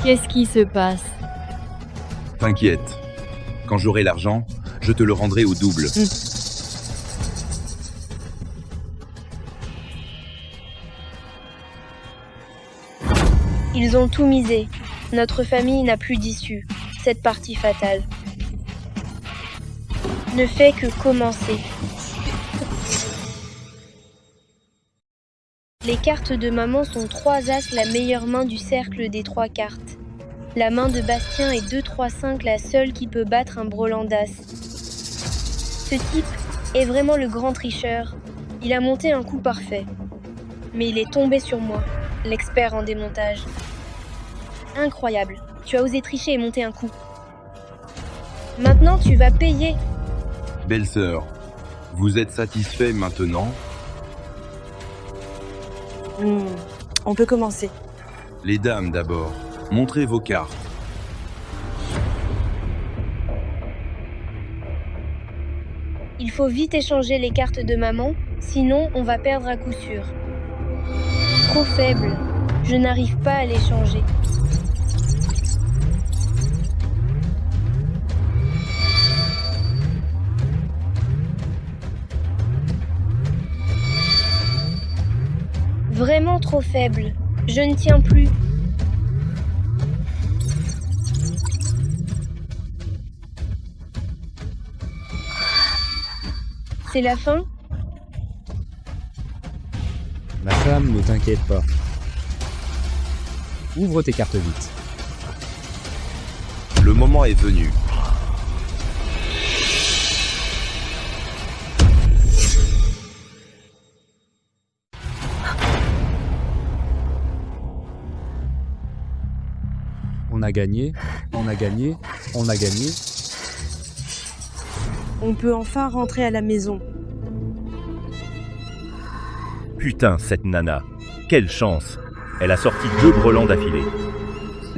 Qu'est-ce qui se passe? T'inquiète. Quand j'aurai l'argent, je te le rendrai au double. Ils ont tout misé. Notre famille n'a plus d'issue. Cette partie fatale ne fait que commencer. Les cartes de maman sont 3 as, la meilleure main du cercle des 3 cartes. La main de Bastien est 2-3-5, la seule qui peut battre un brelan d'as. Ce type est vraiment le grand tricheur. Il a monté un coup parfait. Mais il est tombé sur moi, l'expert en démontage. Incroyable, tu as osé tricher et monter un coup. Maintenant, tu vas payer. Belle-sœur, vous êtes satisfait maintenant? On peut commencer. Les dames d'abord. Montrez vos cartes. Il faut vite échanger les cartes de maman, sinon on va perdre à coup sûr. Trop faible, je n'arrive pas à les changer. Vraiment trop faible. Je ne tiens plus. C'est la fin? Ma femme, ne t'inquiète pas. Ouvre tes cartes vite. Le moment est venu. On a gagné, on a gagné, on a gagné. On peut enfin rentrer à la maison. Putain, cette nana. Quelle chance. Elle a sorti 2 brelans d'affilée.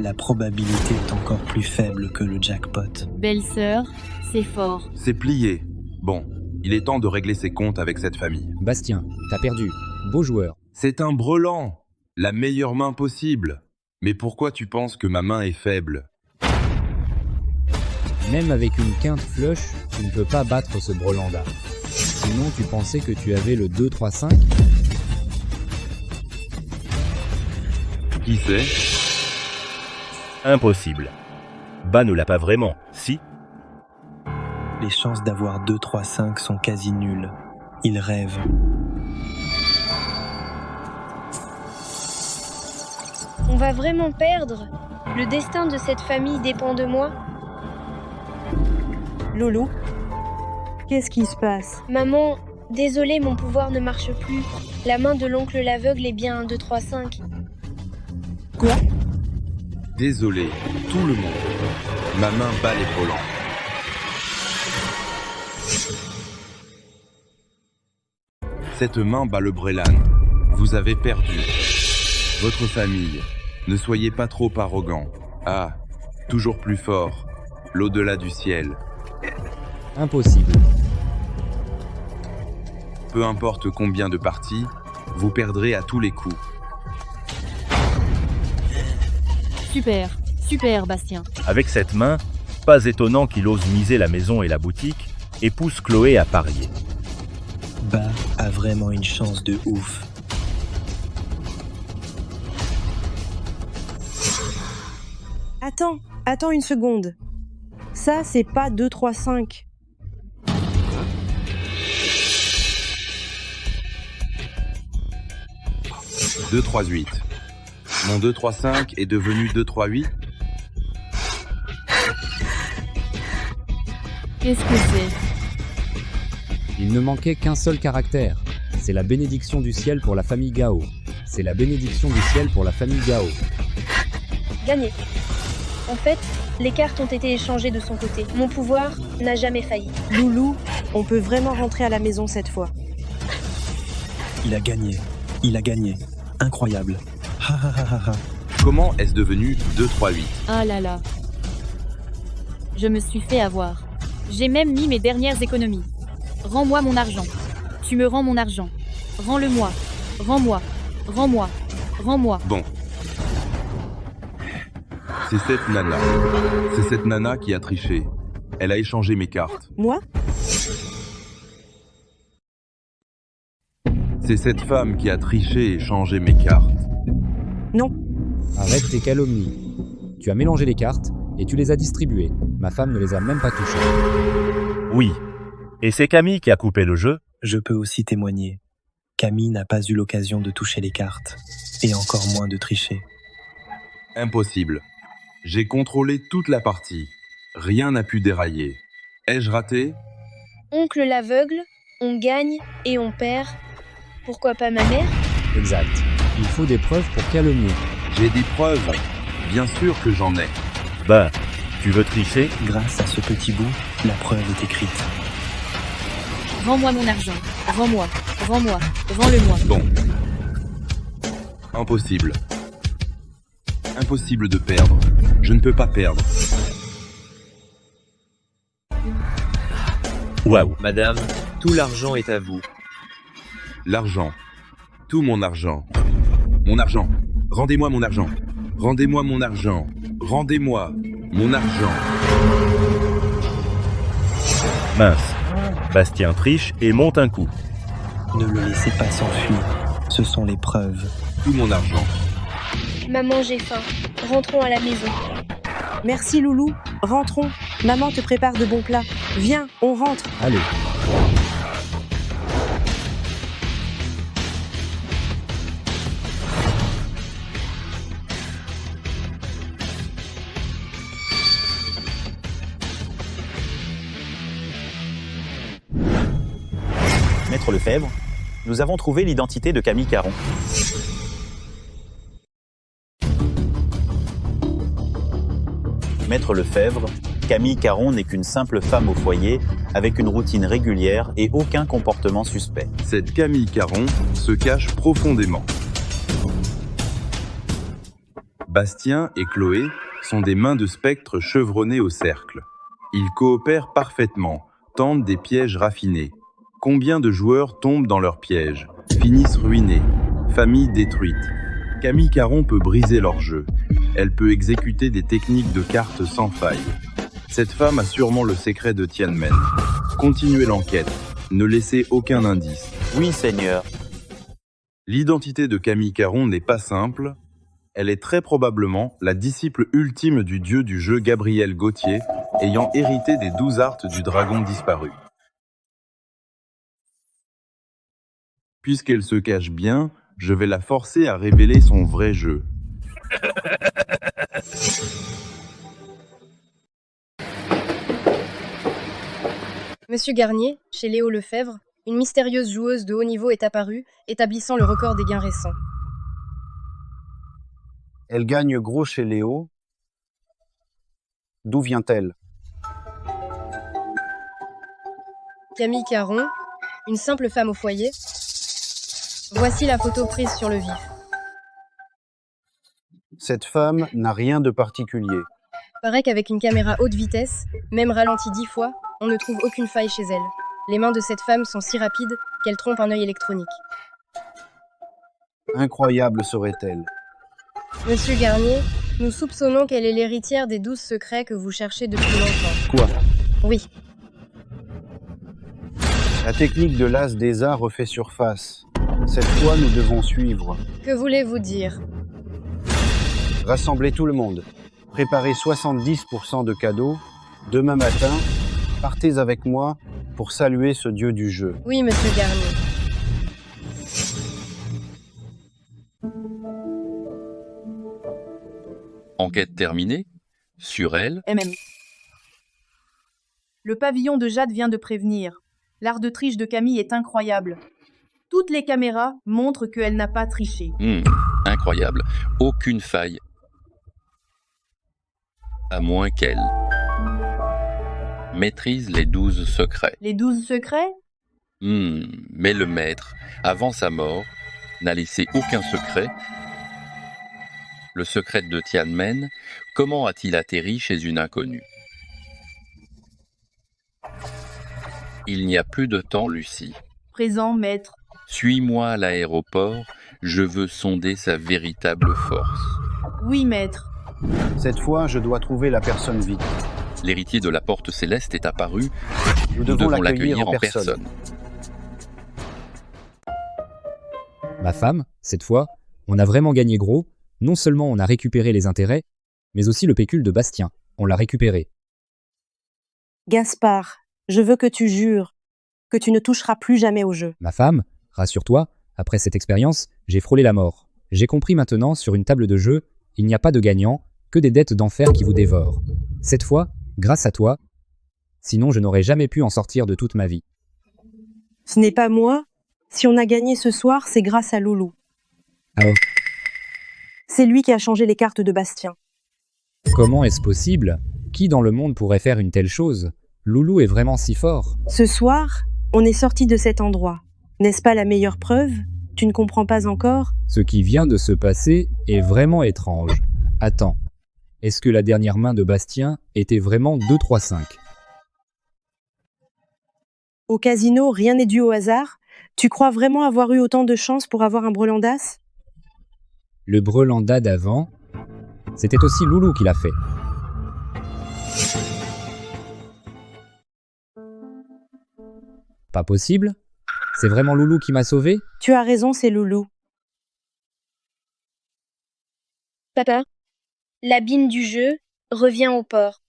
La probabilité est encore plus faible que le jackpot. Belle-sœur, c'est fort. C'est plié. Bon, il est temps de régler ses comptes avec cette famille. Bastien, t'as perdu. Beau joueur. C'est un brelan. La meilleure main possible. Mais pourquoi tu penses que ma main est faible? Même avec une quinte flush, tu ne peux pas battre ce Brelanda. Sinon, tu pensais que tu avais le 2-3-5 ? Qui sait? Impossible. Bah ne l'a pas vraiment, si? Les chances d'avoir 2-3-5 sont quasi nulles. Il rêve. On va vraiment perdre? Le destin de cette famille dépend de moi? Lolo, qu'est-ce qui se passe? Maman, désolée, mon pouvoir ne marche plus. La main de l'oncle l'aveugle est bien un 2-3-5. Quoi? Désolé, tout le monde. Ma main bat les brelans. Cette main bat le brelan. Vous avez perdu. Votre famille. Ne soyez pas trop arrogant. Ah, toujours plus fort. L'au-delà du ciel. Impossible. Peu importe combien de parties, vous perdrez à tous les coups. Super, super Bastien. Avec cette main, pas étonnant qu'il ose miser la maison et la boutique et pousse Chloé à parier. Bah a vraiment une chance de ouf. Attends une seconde. Ça, c'est pas 2-3-5. « 2-3-8. Mon 2-3-5 est devenu 2-3-8 ? Qu'est-ce que c'est? Il ne manquait qu'un seul caractère. C'est la bénédiction du ciel pour la famille Gao. C'est la bénédiction du ciel pour la famille Gao. Gagné. En fait, les cartes ont été échangées de son côté. Mon pouvoir n'a jamais failli. Loulou, on peut vraiment rentrer à la maison cette fois. Il a gagné. Il a gagné. Incroyable. Ha ha ha ha ha. Comment est-ce devenu 2-3-8 ? Ah là là. Je me suis fait avoir. J'ai même mis mes dernières économies. Rends-moi mon argent. Tu me rends mon argent. Rends-le-moi. Rends-moi. Rends-moi. Rends-moi. Bon. C'est cette nana. C'est cette nana qui a triché. Elle a échangé mes cartes. Moi? C'est cette femme qui a triché et échangé mes cartes. Non. Arrête tes calomnies. Tu as mélangé les cartes et tu les as distribuées. Ma femme ne les a même pas touchées. Oui. Et c'est Camille qui a coupé le jeu? Je peux aussi témoigner. Camille n'a pas eu l'occasion de toucher les cartes. Et encore moins de tricher. Impossible. J'ai contrôlé toute la partie. Rien n'a pu dérailler. Ai-je raté? Oncle l'aveugle, on gagne et on perd. Pourquoi pas ma mère? Exact. Il faut des preuves pour calomnier. J'ai des preuves. Bien sûr que j'en ai. Bah, tu veux tricher? Grâce à ce petit bout, la preuve est écrite. Rends-moi mon argent. Rends-moi. Rends-moi. Rends-le-moi. Bon. Impossible. Impossible de perdre. Je ne peux pas perdre. Waouh. Madame, tout l'argent est à vous. L'argent. Tout mon argent. Mon argent. Rendez-moi mon argent. Rendez-moi mon argent. Rendez-moi mon argent. Mince. Bastien triche et monte un coup. Ne le laissez pas s'enfuir. Ce sont les preuves. Tout mon argent. Maman, j'ai faim. Rentrons à la maison. Merci Loulou, rentrons. Maman te prépare de bons plats. Viens, on rentre. Allez. Maître Lefebvre, nous avons trouvé l'identité de Camille Caron. Maître Lefebvre, Camille Caron n'est qu'une simple femme au foyer, avec une routine régulière et aucun comportement suspect. Cette Camille Caron se cache profondément. Bastien et Chloé sont des mains de spectre chevronnées au cercle. Ils coopèrent parfaitement, tentent des pièges raffinés. Combien de joueurs tombent dans leurs pièges, finissent ruinés, familles détruites. Camille Caron peut briser leur jeu. Elle peut exécuter des techniques de cartes sans faille. Cette femme a sûrement le secret de Tianmen. Continuez l'enquête, ne laissez aucun indice. Oui, Seigneur. L'identité de Camille Caron n'est pas simple. Elle est très probablement la disciple ultime du dieu du jeu Gabriel Gauthier, ayant hérité des 12 arts du dragon disparu. Puisqu'elle se cache bien, je vais la forcer à révéler son vrai jeu. Monsieur Garnier, chez Léo Lefebvre, une mystérieuse joueuse de haut niveau est apparue, établissant le record des gains récents. Elle gagne gros chez Léo. D'où vient-elle? Camille Caron, une simple femme au foyer. Voici la photo prise sur le vif. Cette femme n'a rien de particulier. Paraît qu'avec une caméra haute vitesse, même ralentie 10 fois, on ne trouve aucune faille chez elle. Les mains de cette femme sont si rapides qu'elles trompent un œil électronique. Incroyable serait-elle. Monsieur Garnier, nous soupçonnons qu'elle est l'héritière des 12 secrets que vous cherchez depuis longtemps. Quoi? Oui. La technique de l'as des arts refait surface. Cette fois, nous devons suivre. Que voulez-vous dire? Rassemblez tout le monde. Préparez 70% de cadeaux. Demain matin, partez avec moi pour saluer ce dieu du jeu. Oui, monsieur Garnier. Enquête terminée. Sur elle. MM. Le pavillon de Jade vient de prévenir. L'art de triche de Camille est incroyable. Toutes les caméras montrent qu'elle n'a pas triché. Incroyable. Aucune faille. À moins qu'elle maîtrise les 12 secrets. Les 12 secrets? Mais le maître, avant sa mort, n'a laissé aucun secret. Le secret de Tianmen, comment a-t-il atterri chez une inconnue? Il n'y a plus de temps, Lucie. Présent, maître. Suis-moi à l'aéroport, je veux sonder sa véritable force. Oui, maître. Cette fois, je dois trouver la personne vite. L'héritier de la porte céleste est apparu. Nous devons l'accueillir en personne. Ma femme, cette fois, on a vraiment gagné gros. Non seulement on a récupéré les intérêts, mais aussi le pécule de Bastien. On l'a récupéré. Gaspard, je veux que tu jures que tu ne toucheras plus jamais au jeu. Ma femme, rassure-toi, après cette expérience, j'ai frôlé la mort. J'ai compris maintenant, sur une table de jeu, il n'y a pas de gagnant, que des dettes d'enfer qui vous dévorent. Cette fois, grâce à toi, sinon je n'aurais jamais pu en sortir de toute ma vie. Ce n'est pas moi. Si on a gagné ce soir, c'est grâce à Loulou. Ah oh. C'est lui qui a changé les cartes de Bastien. Comment est-ce possible? Qui dans le monde pourrait faire une telle chose? Loulou est vraiment si fort. Ce soir, on est sorti de cet endroit. N'est-ce pas la meilleure preuve? Tu ne comprends pas encore? Ce qui vient de se passer est vraiment étrange. Attends, est-ce que la dernière main de Bastien était vraiment 2-3-5? Au casino, rien n'est dû au hasard? Tu crois vraiment avoir eu autant de chance pour avoir un brelan d'as? Le brelandat d'avant, c'était aussi Loulou qui l'a fait. Pas possible? C'est vraiment Loulou qui m'a sauvé? Tu as raison, c'est Loulou. Papa, la bine du jeu revient au port.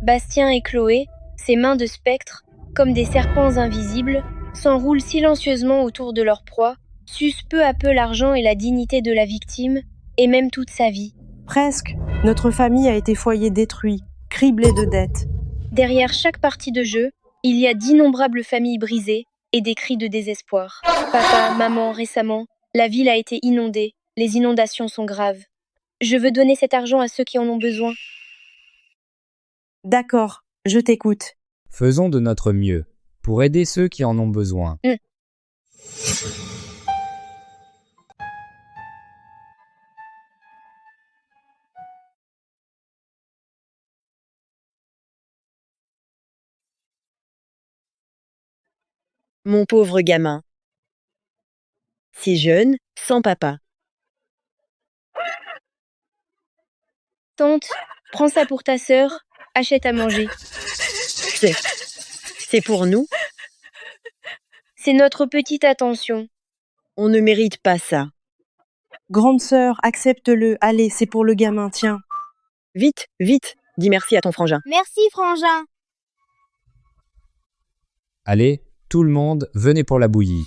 Bastien et Chloé, ses mains de spectre, comme des serpents invisibles, s'enroulent silencieusement autour de leur proie, sucent peu à peu l'argent et la dignité de la victime, et même toute sa vie. Presque, notre famille a été foyer détruit, criblé de dettes. Derrière chaque partie de jeu, il y a d'innombrables familles brisées et des cris de désespoir. Papa, maman, récemment, la ville a été inondée, les inondations sont graves. Je veux donner cet argent à ceux qui en ont besoin. D'accord, je t'écoute. Faisons de notre mieux pour aider ceux qui en ont besoin. Mon pauvre gamin. Si jeune, sans papa. Tante, prends ça pour ta sœur, achète à manger. C'est pour nous? C'est notre petite attention. On ne mérite pas ça. Grande sœur, accepte-le. Allez, c'est pour le gamin, tiens. Vite, vite, dis merci à ton frangin. Merci, frangin. Allez, tout le monde, venez pour la bouillie.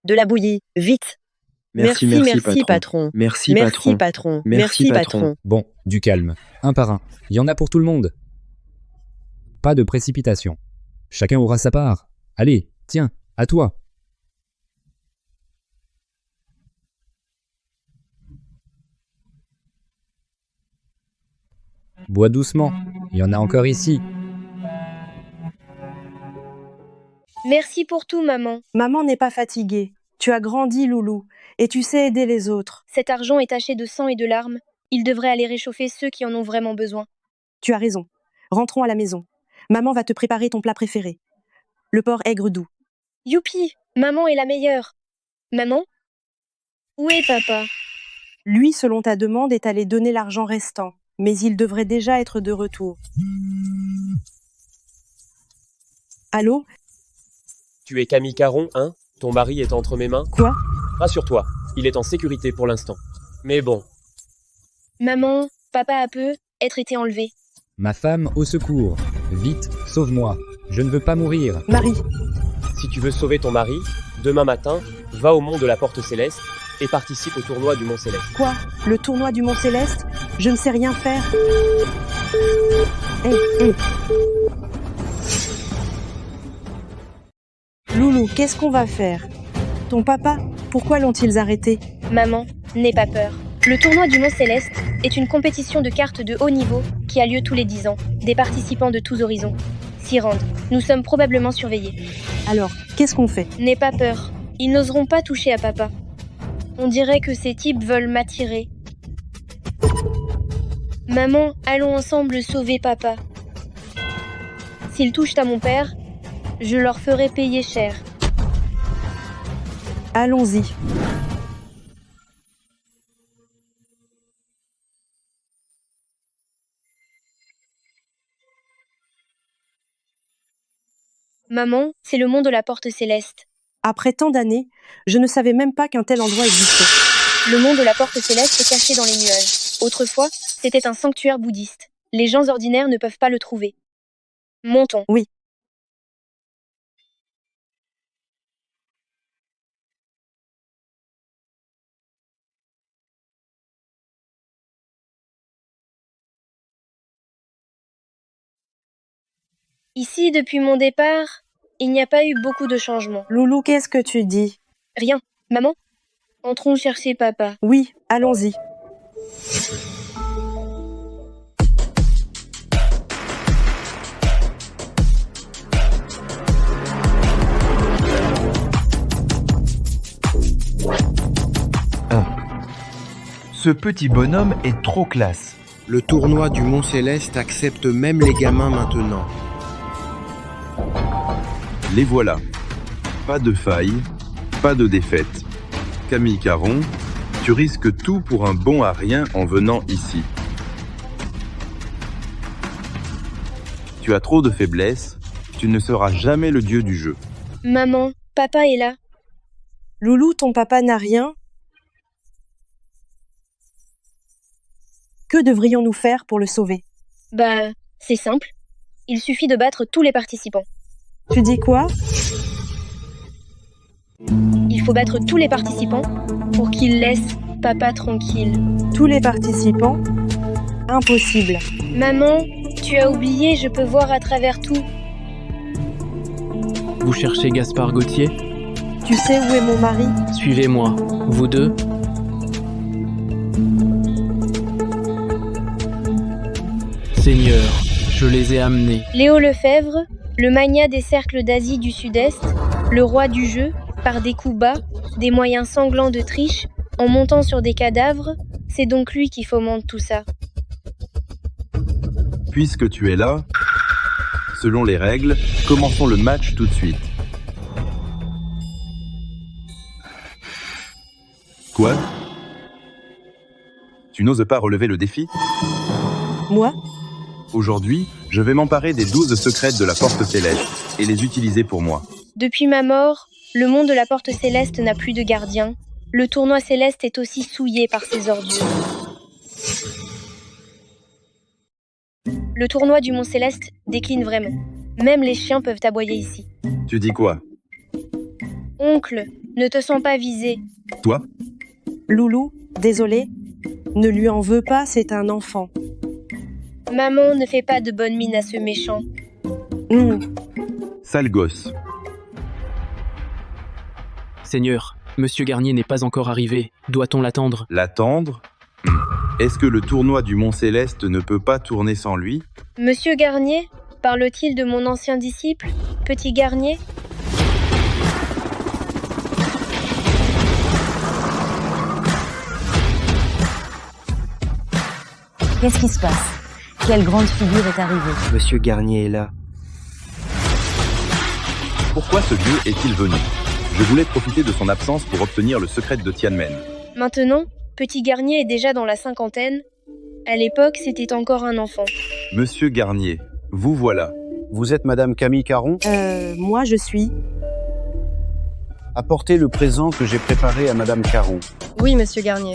De la bouillie, vite. Merci, patron. Merci, patron. Merci, patron. Bon, du calme. Un par un. Il y en a pour tout le monde. Pas de précipitation. Chacun aura sa part. Allez, tiens, à toi. Bois doucement. Il y en a encore ici. Merci pour tout, maman. Maman n'est pas fatiguée. Tu as grandi, Loulou, et tu sais aider les autres. Cet argent est taché de sang et de larmes. Il devrait aller réchauffer ceux qui en ont vraiment besoin. Tu as raison. Rentrons à la maison. Maman va te préparer ton plat préféré. Le porc aigre doux. Youpi, maman est la meilleure. Maman? Où est papa? Lui, selon ta demande, est allé donner l'argent restant, mais il devrait déjà être de retour. Allô? Tu es Camille Caron, hein? Ton mari est entre mes mains? Quoi? Rassure-toi, il est en sécurité pour l'instant. Mais bon. Maman, papa a peu être été enlevé. Ma femme, au secours. Vite, sauve-moi. Je ne veux pas mourir. Marie. Si tu veux sauver ton mari, demain matin, va au mont de la Porte Céleste et participe au tournoi du Mont Céleste. Quoi? Le tournoi du Mont Céleste? Je ne sais rien faire. Hé. Loulou, qu'est-ce qu'on va faire? Ton papa, pourquoi l'ont-ils arrêté? Maman, n'aie pas peur. Le tournoi du Mont Céleste est une compétition de cartes de haut niveau qui a lieu tous les 10 ans. Des participants de tous horizons s'y rendent. Nous sommes probablement surveillés. Alors, qu'est-ce qu'on fait? N'aie pas peur. Ils n'oseront pas toucher à papa. On dirait que ces types veulent m'attirer. Maman, allons ensemble sauver papa. S'ils touchent à mon père, je leur ferai payer cher. Allons-y. Maman, c'est le mont de la Porte Céleste. Après tant d'années, je ne savais même pas qu'un tel endroit existait. Le mont de la Porte Céleste est caché dans les nuages. Autrefois, c'était un sanctuaire bouddhiste. Les gens ordinaires ne peuvent pas le trouver. Montons. Oui. Ici, depuis mon départ, il n'y a pas eu beaucoup de changements. Loulou, qu'est-ce que tu dis? Rien. Maman, entrons chercher papa. Oui, allons-y. Ce petit bonhomme est trop classe. Le tournoi du Mont Céleste accepte même les gamins maintenant. Les voilà. Pas de faille, pas de défaite. Camille Caron, tu risques tout pour un bon à rien en venant ici. Tu as trop de faiblesses, tu ne seras jamais le dieu du jeu. Maman, papa est là. Loulou, ton papa n'a rien? Que devrions-nous faire pour le sauver? Bah, c'est simple. Il suffit de battre tous les participants. Tu dis quoi? Il faut battre tous les participants pour qu'ils laissent papa tranquille. Tous les participants? Impossible. Maman, tu as oublié, je peux voir à travers tout. Vous cherchez Gaspard Gauthier? Tu sais où est mon mari? Suivez-moi. Vous deux? Seigneur, je les ai amenés. Léo Lefebvre, le magnat des cercles d'Asie du Sud-Est, le roi du jeu, par des coups bas, des moyens sanglants de triche, en montant sur des cadavres, c'est donc lui qui fomente tout ça. Puisque tu es là, selon les règles, commençons le match tout de suite. Quoi? Tu n'oses pas relever le défi? Moi? Aujourd'hui, je vais m'emparer des 12 secrets de la Porte Céleste et les utiliser pour moi. Depuis ma mort, le monde de la Porte Céleste n'a plus de gardien. Le tournoi céleste est aussi souillé par ses ordures. Le tournoi du Mont Céleste décline vraiment. Même les chiens peuvent aboyer ici. Tu dis quoi? Oncle, ne te sens pas visé. Toi? Loulou, désolé. Ne lui en veux pas, c'est un enfant. Maman ne fait pas de bonne mine à ce méchant. Sale gosse. Seigneur, Monsieur Garnier n'est pas encore arrivé. Doit-on l'attendre? L'attendre? Est-ce que le tournoi du Mont Céleste ne peut pas tourner sans lui? Monsieur Garnier, parle-t-il de mon ancien disciple, Petit Garnier? Qu'est-ce qui se passe? Quelle grande figure est arrivée? Monsieur Garnier est là. Pourquoi ce dieu est-il venu? Je voulais profiter de son absence pour obtenir le secret de Tianmen. Maintenant, Petit Garnier est déjà dans la cinquantaine. À l'époque, c'était encore un enfant. Monsieur Garnier, vous voilà. Vous êtes Madame Camille Caron? Moi je suis. Apportez le présent que j'ai préparé à Madame Caron. Oui, Monsieur Garnier.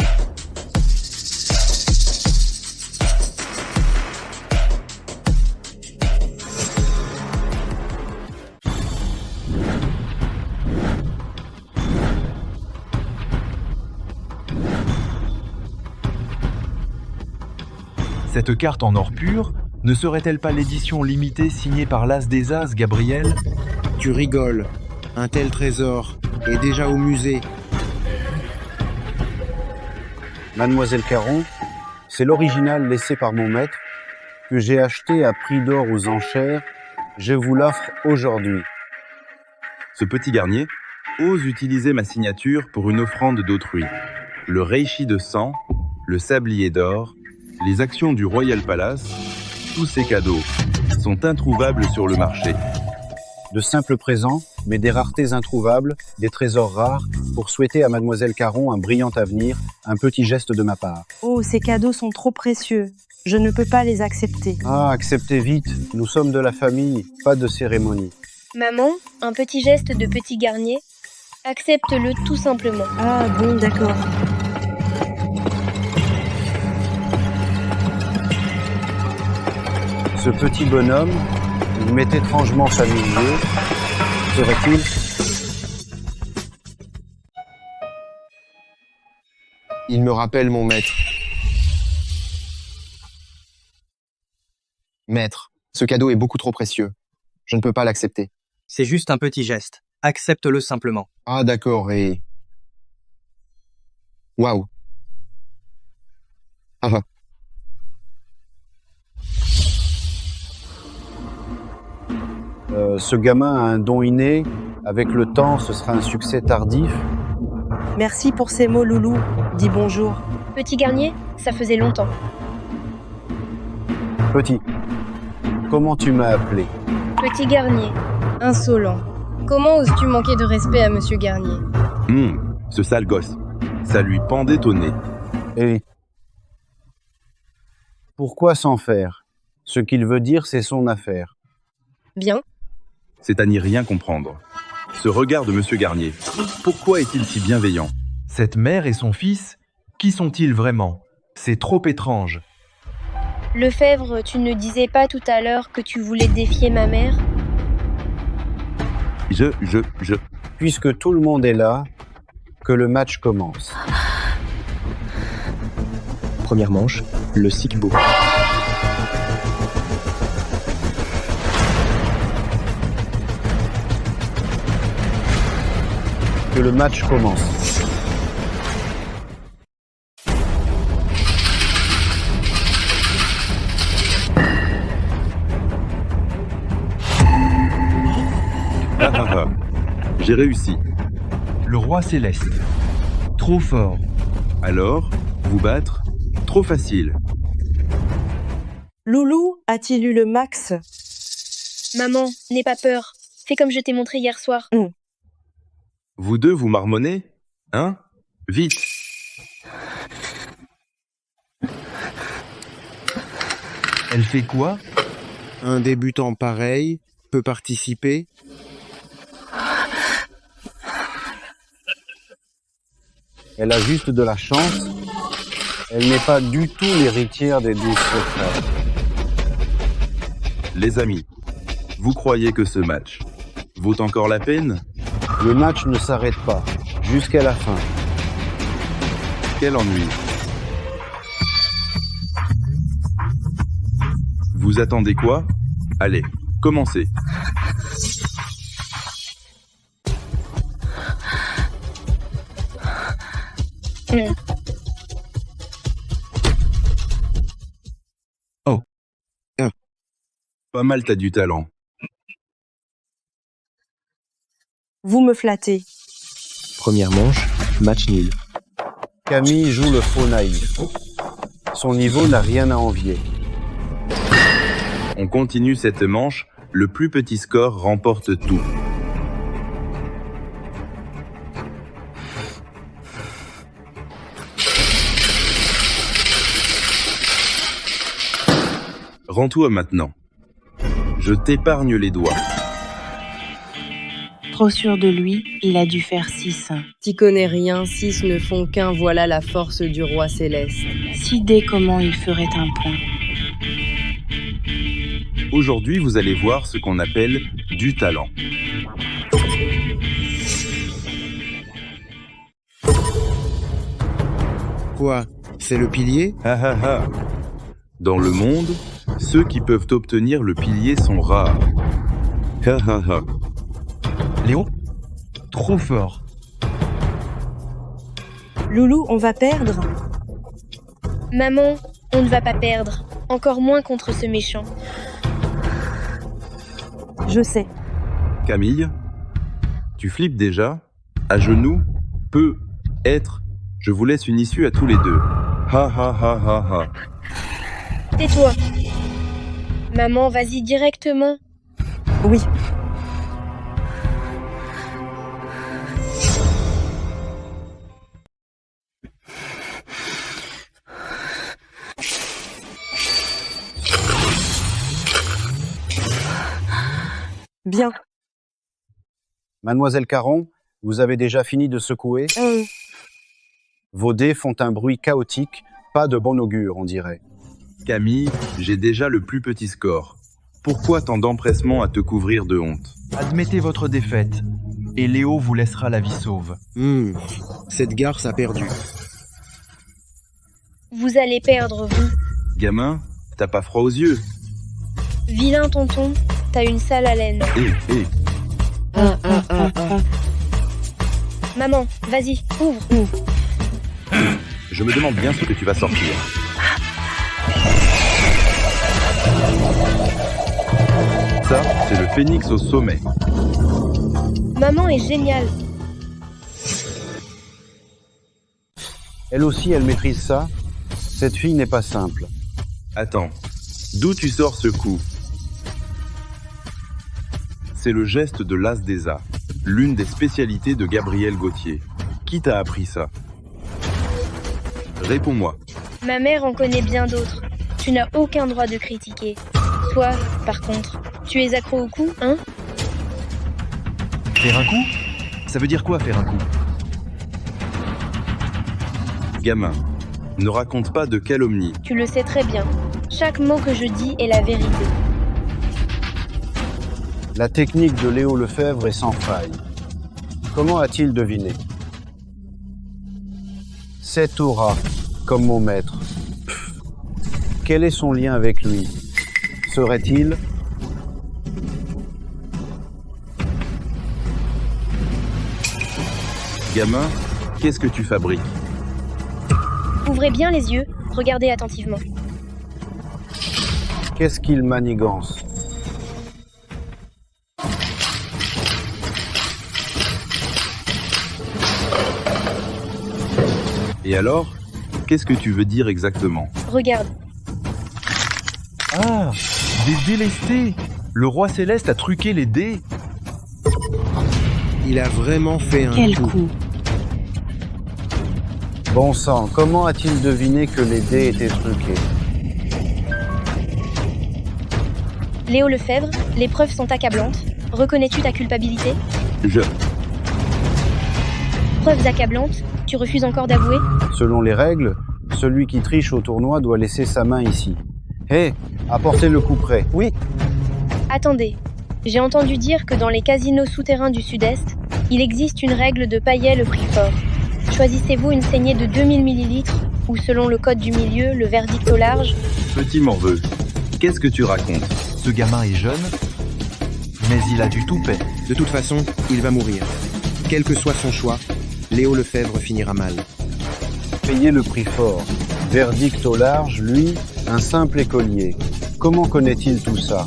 Cette carte en or pur ne serait-elle pas l'édition limitée signée par l'As des As, Gabriel? Tu rigoles. Un tel trésor est déjà au musée. Mademoiselle Caron, c'est l'original laissé par mon maître que j'ai acheté à prix d'or aux enchères. Je vous l'offre aujourd'hui. Ce Petit Garnier ose utiliser ma signature pour une offrande d'autrui. Le reishi de sang, le sablier d'or, les actions du Royal Palace, tous ces cadeaux sont introuvables sur le marché. De simples présents, mais des raretés introuvables, des trésors rares, pour souhaiter à Mademoiselle Caron un brillant avenir, un petit geste de ma part. Oh, ces cadeaux sont trop précieux. Je ne peux pas les accepter. Ah, acceptez vite, nous sommes de la famille, pas de cérémonie. Maman, un petit geste de Petit Garnier. Accepte-le tout simplement. Ah bon, d'accord. Ce petit bonhomme, il m'est étrangement familier. Serait-il? Il me rappelle mon maître. Maître, ce cadeau est beaucoup trop précieux. Je ne peux pas l'accepter. C'est juste un petit geste. Accepte-le simplement. Ah d'accord, et... Waouh. Ah. Ce gamin a un don inné. Avec le temps, ce sera un succès tardif. Merci pour ces mots, Loulou. Dis bonjour. Petit Garnier, ça faisait longtemps. Petit, comment tu m'as appelé? Petit Garnier. Insolent. Comment oses-tu manquer de respect à Monsieur Garnier? Ce sale gosse. Ça lui pendait au nez. Et pourquoi s'en faire? Ce qu'il veut dire, c'est son affaire. Bien. C'est à n'y rien comprendre. Ce regard de Monsieur Garnier, pourquoi est-il si bienveillant? Cette mère et son fils, qui sont-ils vraiment? C'est trop étrange. Lefebvre, tu ne disais pas tout à l'heure que tu voulais défier ma mère? Puisque tout le monde est là, que le match commence. Première manche, le Sigbo. Que le match commence. Ah ah ah. J'ai réussi. Le roi céleste. Trop fort. Alors, vous battre? Trop facile. Loulou a-t-il eu le max? Maman, n'aie pas peur. Fais comme je t'ai montré hier soir. Vous deux, vous marmonnez? Hein? Vite! Elle fait quoi? Un débutant pareil peut participer. Elle a juste de la chance. Elle n'est pas du tout l'héritière des 12 secrets. Les amis, vous croyez que ce match vaut encore la peine? Le match ne s'arrête pas, jusqu'à la fin. Quel ennui. Vous attendez quoi? Allez, commencez. Oh. Pas mal, t'as du talent. Vous me flattez. Première manche, match nul. Camille joue le faux naïf. Son niveau n'a rien à envier. On continue cette manche, le plus petit score remporte tout. Rends-toi maintenant. Je t'épargne les doigts. Trop sûr de lui, il a dû faire 6. T'y connais rien, 6 ne font qu'un, voilà la force du roi céleste. Si dès comment il ferait un point. Aujourd'hui, vous allez voir ce qu'on appelle du talent. Quoi? C'est le pilier? Ha ha ha. Dans le monde, ceux qui peuvent obtenir le pilier sont rares. Ha ha ha. Léo? Trop fort. Loulou, on va perdre? Maman, on ne va pas perdre. Encore moins contre ce méchant. Je sais. Camille? Tu flippes déjà? À genoux? Peut être. Je vous laisse une issue à tous les deux. Ha ha ha ha ha. Tais-toi. Maman, vas-y directement. Oui. Bien. Mademoiselle Caron, vous avez déjà fini de secouer? Vos dés font un bruit chaotique, pas de bon augure, on dirait. Camille, j'ai déjà le plus petit score. Pourquoi tant d'empressement à te couvrir de honte? Admettez votre défaite, et Léo vous laissera la vie sauve. Cette garce a perdu. Vous allez perdre, vous. Gamin, t'as pas froid aux yeux? Vilain tonton, t'as une sale haleine. Maman, vas-y, ouvre. Je me demande bien ce que tu vas sortir. Ça, c'est le phénix au sommet. Maman est géniale. Elle aussi, elle maîtrise ça. Cette fille n'est pas simple. Attends, d'où tu sors ce coup? C'est le geste de l'as des as, l'une des spécialités de Gabriel Gauthier. Qui t'a appris ça? Réponds-moi. Ma mère en connaît bien d'autres. Tu n'as aucun droit de critiquer. Toi, par contre, tu es accro au coup, hein? Faire un coup? Ça veut dire quoi, faire un coup? Gamin, ne raconte pas de calomnie. Tu le sais très bien. Chaque mot que je dis est la vérité. La technique de Léo Lefebvre est sans faille. Comment a-t-il deviné? Cette aura, comme mon maître. Pff. Quel est son lien avec lui? Serait-il... Gamin, qu'est-ce que tu fabriques? Ouvrez bien les yeux, regardez attentivement. Qu'est-ce qu'il manigance? Et alors, qu'est-ce que tu veux dire exactement? Regarde. Ah, des délestés! Le roi céleste a truqué les dés. Il a vraiment fait un Quel coup. coup! Bon sang, comment a-t-il deviné que les dés étaient truqués? Léo Lefebvre, les preuves sont accablantes. Reconnais-tu ta culpabilité? Preuves accablantes, tu refuses encore d'avouer? Selon les règles, celui qui triche au tournoi doit laisser sa main ici. Hé, apportez le coup près. Oui. Attendez, j'ai entendu dire que dans les casinos souterrains du Sud-Est, il existe une règle de paillet le prix fort. Choisissez-vous une saignée de 2000 ml ou selon le code du milieu, le verdict au large? Petit morveux, qu'est-ce que tu racontes? Ce gamin est jeune, mais il a du toupet. De toute façon, il va mourir. Quel que soit son choix, Léo Lefebvre finira mal. Payez le prix fort. Verdict au large, lui, un simple écolier. Comment connaît-il tout ça?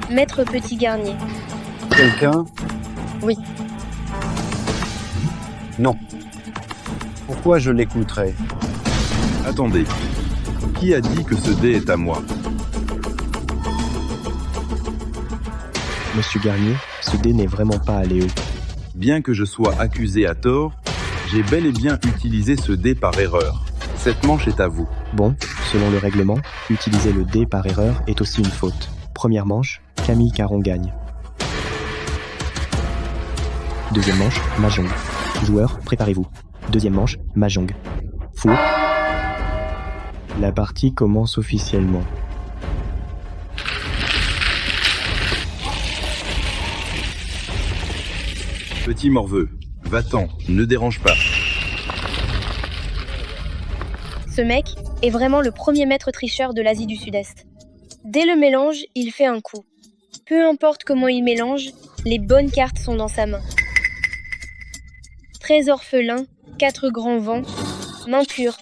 Maître Petit Garnier. Quelqu'un? Oui. Non. Pourquoi je l'écouterais? Attendez, qui a dit que ce dé est à moi? Monsieur Garnier, ce dé n'est vraiment pas à Léo. Bien que je sois accusé à tort, j'ai bel et bien utilisé ce dé par erreur. Cette manche est à vous. Bon, selon le règlement, utiliser le dé par erreur est aussi une faute. Première manche, Camille Caron gagne. Deuxième manche, Mahjong. Joueurs, préparez-vous. Deuxième manche, Mahjong. Fou. La partie commence officiellement. Petit morveux, va-t'en, ne dérange pas. Ce mec est vraiment le premier maître tricheur de l'Asie du Sud-Est. Dès le mélange, il fait un coup. Peu importe comment il mélange, les bonnes cartes sont dans sa main. 13 orphelins, 4 grands vents, main pure.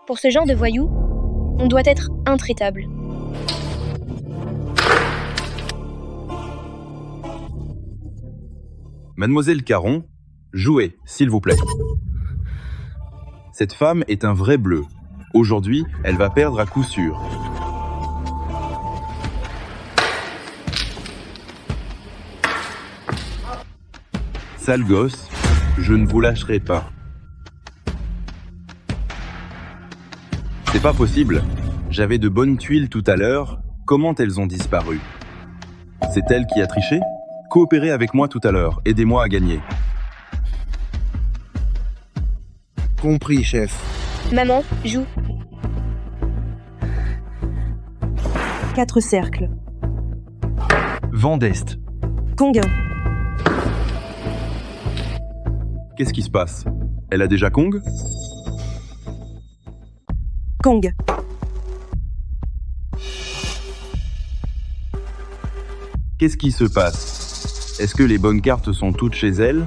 Pour ce genre de voyou, on doit être intraitable. Mademoiselle Caron, jouez, s'il vous plaît. Cette femme est un vrai bleu. Aujourd'hui, elle va perdre à coup sûr. Sale gosse, je ne vous lâcherai pas. C'est pas possible. J'avais de bonnes tuiles tout à l'heure. Comment elles ont disparu? C'est elle qui a triché? Coopérez avec moi tout à l'heure. Aidez-moi à gagner. Compris, chef. Maman, joue. 4 cercles. Vent d'Est. Kong 1. Qu'est-ce qui se passe? Elle a déjà Kong? Kong. Qu'est-ce qui se passe? Est-ce que les bonnes cartes sont toutes chez elle?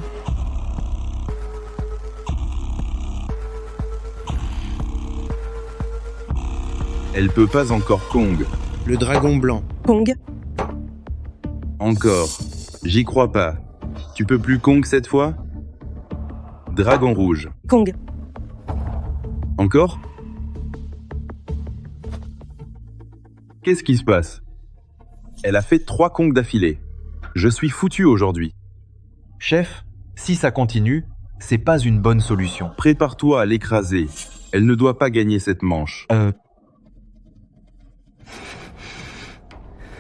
Elle peut pas encore Kong. Le dragon blanc. Kong. Encore. J'y crois pas. Tu peux plus Kong cette fois? Dragon rouge. Kong. Encore? Qu'est-ce qui se passe? Elle a fait 3 Kongs d'affilée. Je suis foutu aujourd'hui. Chef, si ça continue, c'est pas une bonne solution. Prépare-toi à l'écraser. Elle ne doit pas gagner cette manche.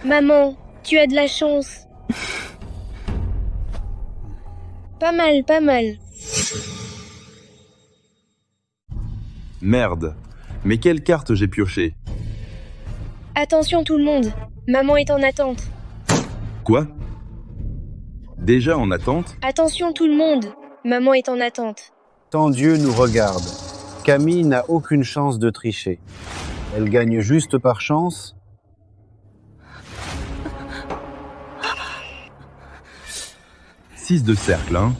Maman, Tu as de la chance. Pas mal, pas mal. Merde. Mais quelle carte j'ai pioché? Attention tout le monde, maman est en attente. Quoi? Déjà en attente? Attention tout le monde, maman est en attente. Tant Dieu nous regarde. Camille n'a aucune chance de tricher. Elle gagne juste par chance. Six de cercle, hein.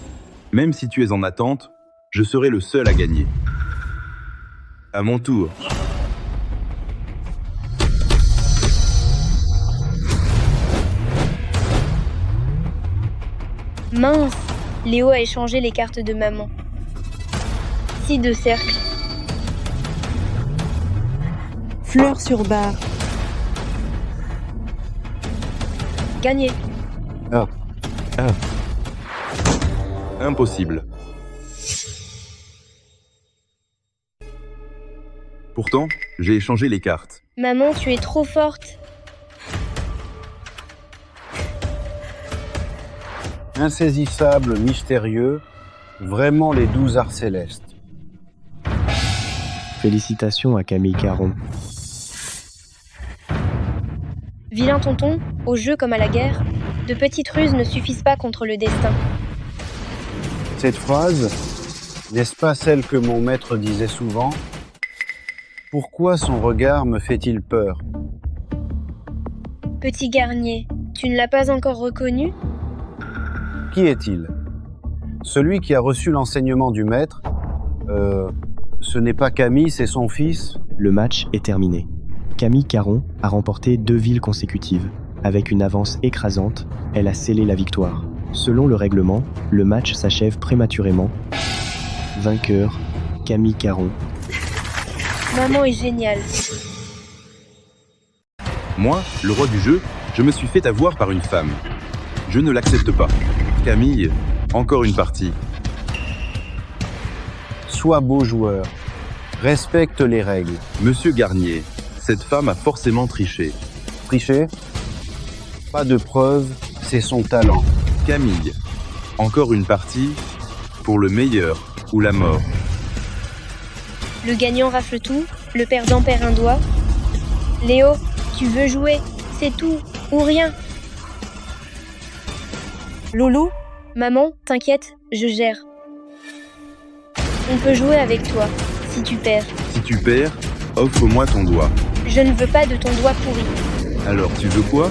Même si tu es en attente, je serai le seul à gagner. À mon tour. Mince, Léo a échangé les cartes de maman. 6 de cercle. Fleur sur barre. Gagné. Ah. Impossible. Pourtant, j'ai échangé les cartes. Maman, tu es trop forte. Insaisissable, mystérieux, vraiment les 12 arts célestes. Félicitations à Camille Caron. Vilain tonton, au jeu comme à la guerre, de petites ruses ne suffisent pas contre le destin. Cette phrase, n'est-ce pas celle que mon maître disait souvent? Pourquoi son regard me fait-il peur? Petit Garnier, tu ne l'as pas encore reconnu? Qui est-il? Celui qui a reçu l'enseignement du maître? Ce n'est pas Camille, c'est son fils? Le match est terminé. Camille Caron a remporté 2 villes consécutives. Avec une avance écrasante, elle a scellé la victoire. Selon le règlement, le match s'achève prématurément. Vainqueur, Camille Caron. Maman est géniale. Moi, le roi du jeu, je me suis fait avoir par une femme. Je ne l'accepte pas. Camille, encore une partie. Sois beau joueur. Respecte les règles. Monsieur Garnier, cette femme a forcément triché. Triché? Pas de preuve, c'est son talent. Camille, encore une partie pour le meilleur ou la mort. Le gagnant rafle tout, le perdant perd un doigt. Léo, tu veux jouer, c'est tout, ou rien. Lolo? Maman, t'inquiète, je gère. On peut jouer avec toi, si tu perds. Si tu perds, offre-moi ton doigt. Je ne veux pas de ton doigt pourri. Alors tu veux quoi?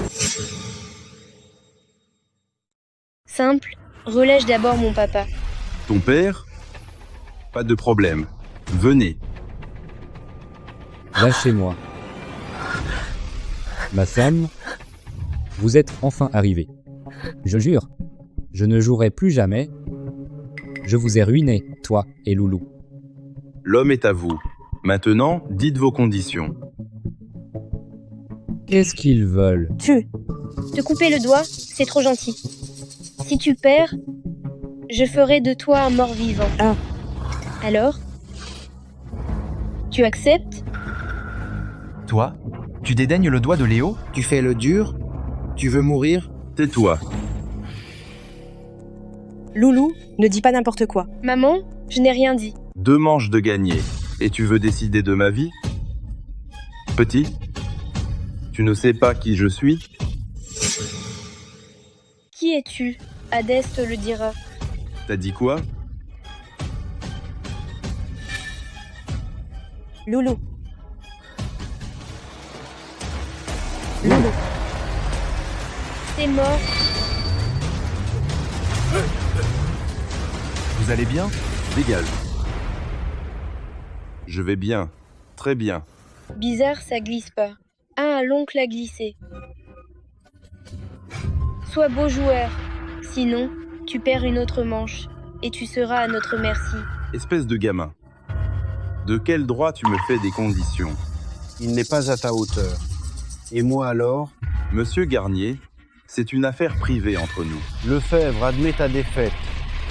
Simple, relèche d'abord mon papa. Ton père? Pas de problème. Venez. Lâchez-moi. Ma femme, vous êtes enfin arrivés. Je jure, je ne jouerai plus jamais. Je vous ai ruiné, toi et Loulou. L'homme est à vous. Maintenant, dites vos conditions. Qu'est-ce qu'ils veulent? Te couper le doigt, c'est trop gentil. Si tu perds, je ferai de toi un mort-vivant. Ah. Alors? Tu acceptes? Toi, tu dédaignes le doigt de Léo? Tu fais le dur? Tu veux mourir? Tais-toi. Loulou, ne dis pas n'importe quoi. Maman, je n'ai rien dit. 2 manches de gagné. Et tu veux décider de ma vie? Petit, tu ne sais pas qui je suis? Qui es-tu? Hadès te le dira. T'as dit quoi? Loulou. Loulou. C'est mort. Vous allez bien? Dégage. Je vais bien. Très bien. Bizarre, ça glisse pas. Ah, l'oncle a glissé. Sois beau joueur. Sinon, tu perds une autre manche. Et tu seras à notre merci. Espèce de gamin. De quel droit tu me fais des conditions? Il n'est pas à ta hauteur. Et moi alors? Monsieur Garnier, c'est une affaire privée entre nous. Lefebvre, admets ta défaite.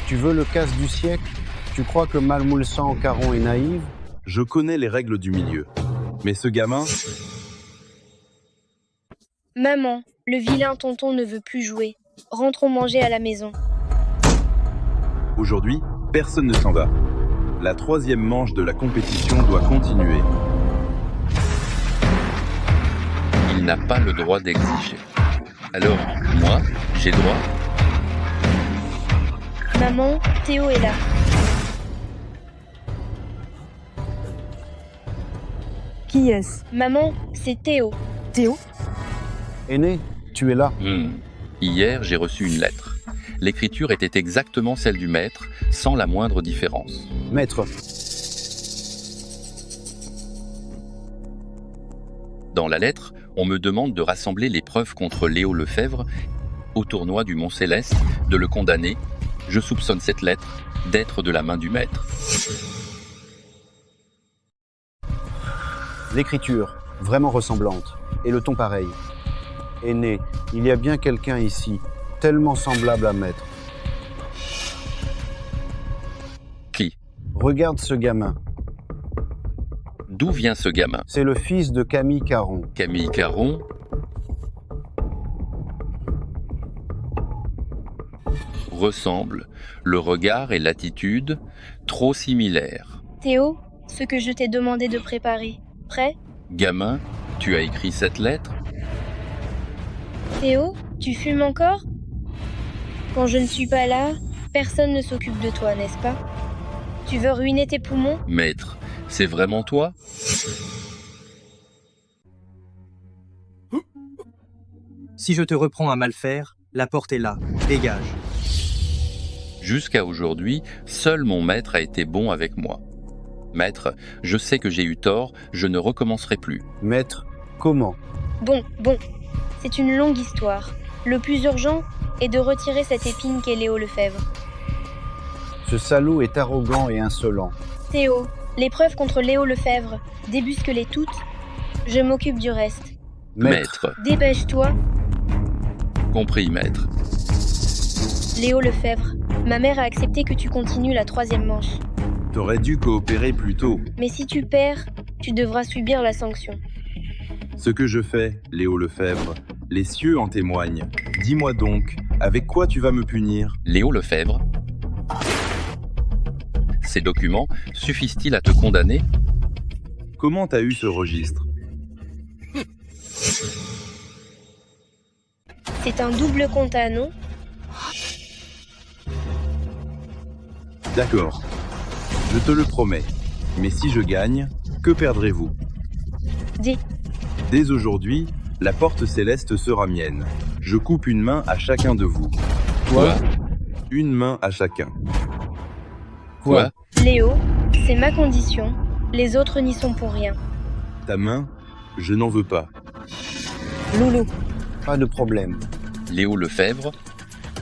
Tu veux le casse du siècle? Tu crois que Malmoulsan Caron est naïve? Je connais les règles du milieu. Mais ce gamin... Maman, le vilain tonton ne veut plus jouer. Rentrons manger à la maison. Aujourd'hui, personne ne s'en va. La 3e manche de la compétition doit continuer. Il n'a pas le droit d'exiger. Alors, moi, j'ai droit? Maman, Théo est là. Qui est-ce? Maman, c'est Théo. Théo? Aîné, tu es là. Hier, j'ai reçu une lettre. L'écriture était exactement celle du maître, sans la moindre différence. Maître. Dans la lettre, on me demande de rassembler les preuves contre Léo Lefebvre au tournoi du Mont Céleste, de le condamner. Je soupçonne cette lettre d'être de la main du maître. L'écriture, vraiment ressemblante. Et le ton pareil. Aîné, il y a bien quelqu'un ici, tellement semblable à Maître. Qui? Regarde ce gamin. D'où vient ce gamin? C'est le fils de Camille Caron. Camille Caron? Ressemble, le regard et l'attitude, trop similaires. Théo, ce que je t'ai demandé de préparer. Prêt? Gamin, tu as écrit cette lettre? Théo, tu fumes encore? Quand je ne suis pas là, personne ne s'occupe de toi, n'est-ce pas? Tu veux ruiner tes poumons? Maître, c'est vraiment toi? Si je te reprends à mal faire, la porte est là. Dégage. Jusqu'à aujourd'hui, seul mon maître a été bon avec moi. Maître, je sais que j'ai eu tort, je ne recommencerai plus. Maître, comment? Bon. C'est une longue histoire. Le plus urgent est de retirer cette épine qu'est Léo Lefebvre. Ce salaud est arrogant et insolent. Théo, les preuves contre Léo Lefebvre, débusque-les toutes. Je m'occupe du reste. Maître. Dépêche-toi. Compris, maître. Léo Lefebvre, ma mère a accepté que tu continues la 3e manche. T'aurais dû coopérer plus tôt. Mais si tu perds, tu devras subir la sanction. Ce que je fais, Léo Lefebvre, les cieux en témoignent. Dis-moi donc, avec quoi tu vas me punir? Léo Lefebvre? Ces documents suffisent-ils à te condamner? Comment t'as eu ce registre? C'est un double compta, non? D'accord. Je te le promets. Mais si je gagne, que perdrez-vous? Dis. Dès aujourd'hui, la porte céleste sera mienne. Je coupe une main à chacun de vous. Quoi? Une main à chacun. Quoi? Léo, c'est ma condition. Les autres n'y sont pour rien. Ta main, je n'en veux pas. Loulou. Pas de problème. Léo Lefebvre,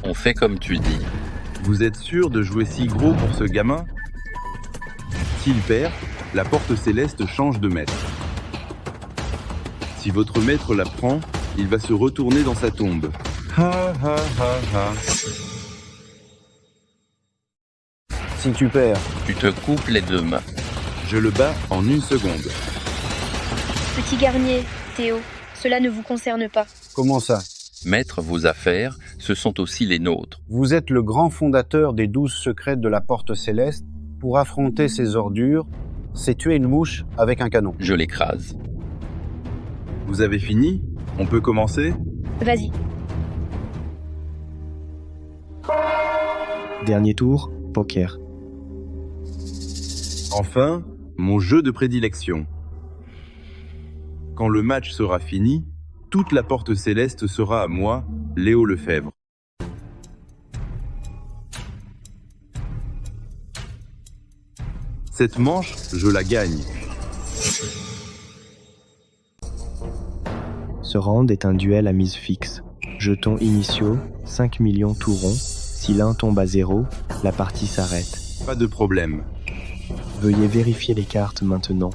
on fait comme tu dis. Vous êtes sûr de jouer si gros pour ce gamin? S'il perd, la porte céleste change de maître. Si votre maître la prend, il va se retourner dans sa tombe. Ha ha ha ha. Si tu perds, tu te coupes les 2 mains. Je le bats en 1 seconde. Petit Garnier, Théo, cela ne vous concerne pas. Comment ça? Maître, vos affaires, ce sont aussi les nôtres. Vous êtes le grand fondateur des 12 secrets de la porte céleste. Pour affronter ces ordures, c'est tuer une mouche avec un canon. Je l'écrase. Vous avez fini? On peut commencer? Vas-y. Dernier tour, poker. Enfin, mon jeu de prédilection. Quand le match sera fini, toute la porte céleste sera à moi, Léo Lefebvre. Cette manche, je la gagne. Ce round est un duel à mise fixe. Jetons initiaux, 5 millions tout rond. Si l'un tombe à 0, la partie s'arrête. Pas de problème. Veuillez vérifier les cartes maintenant.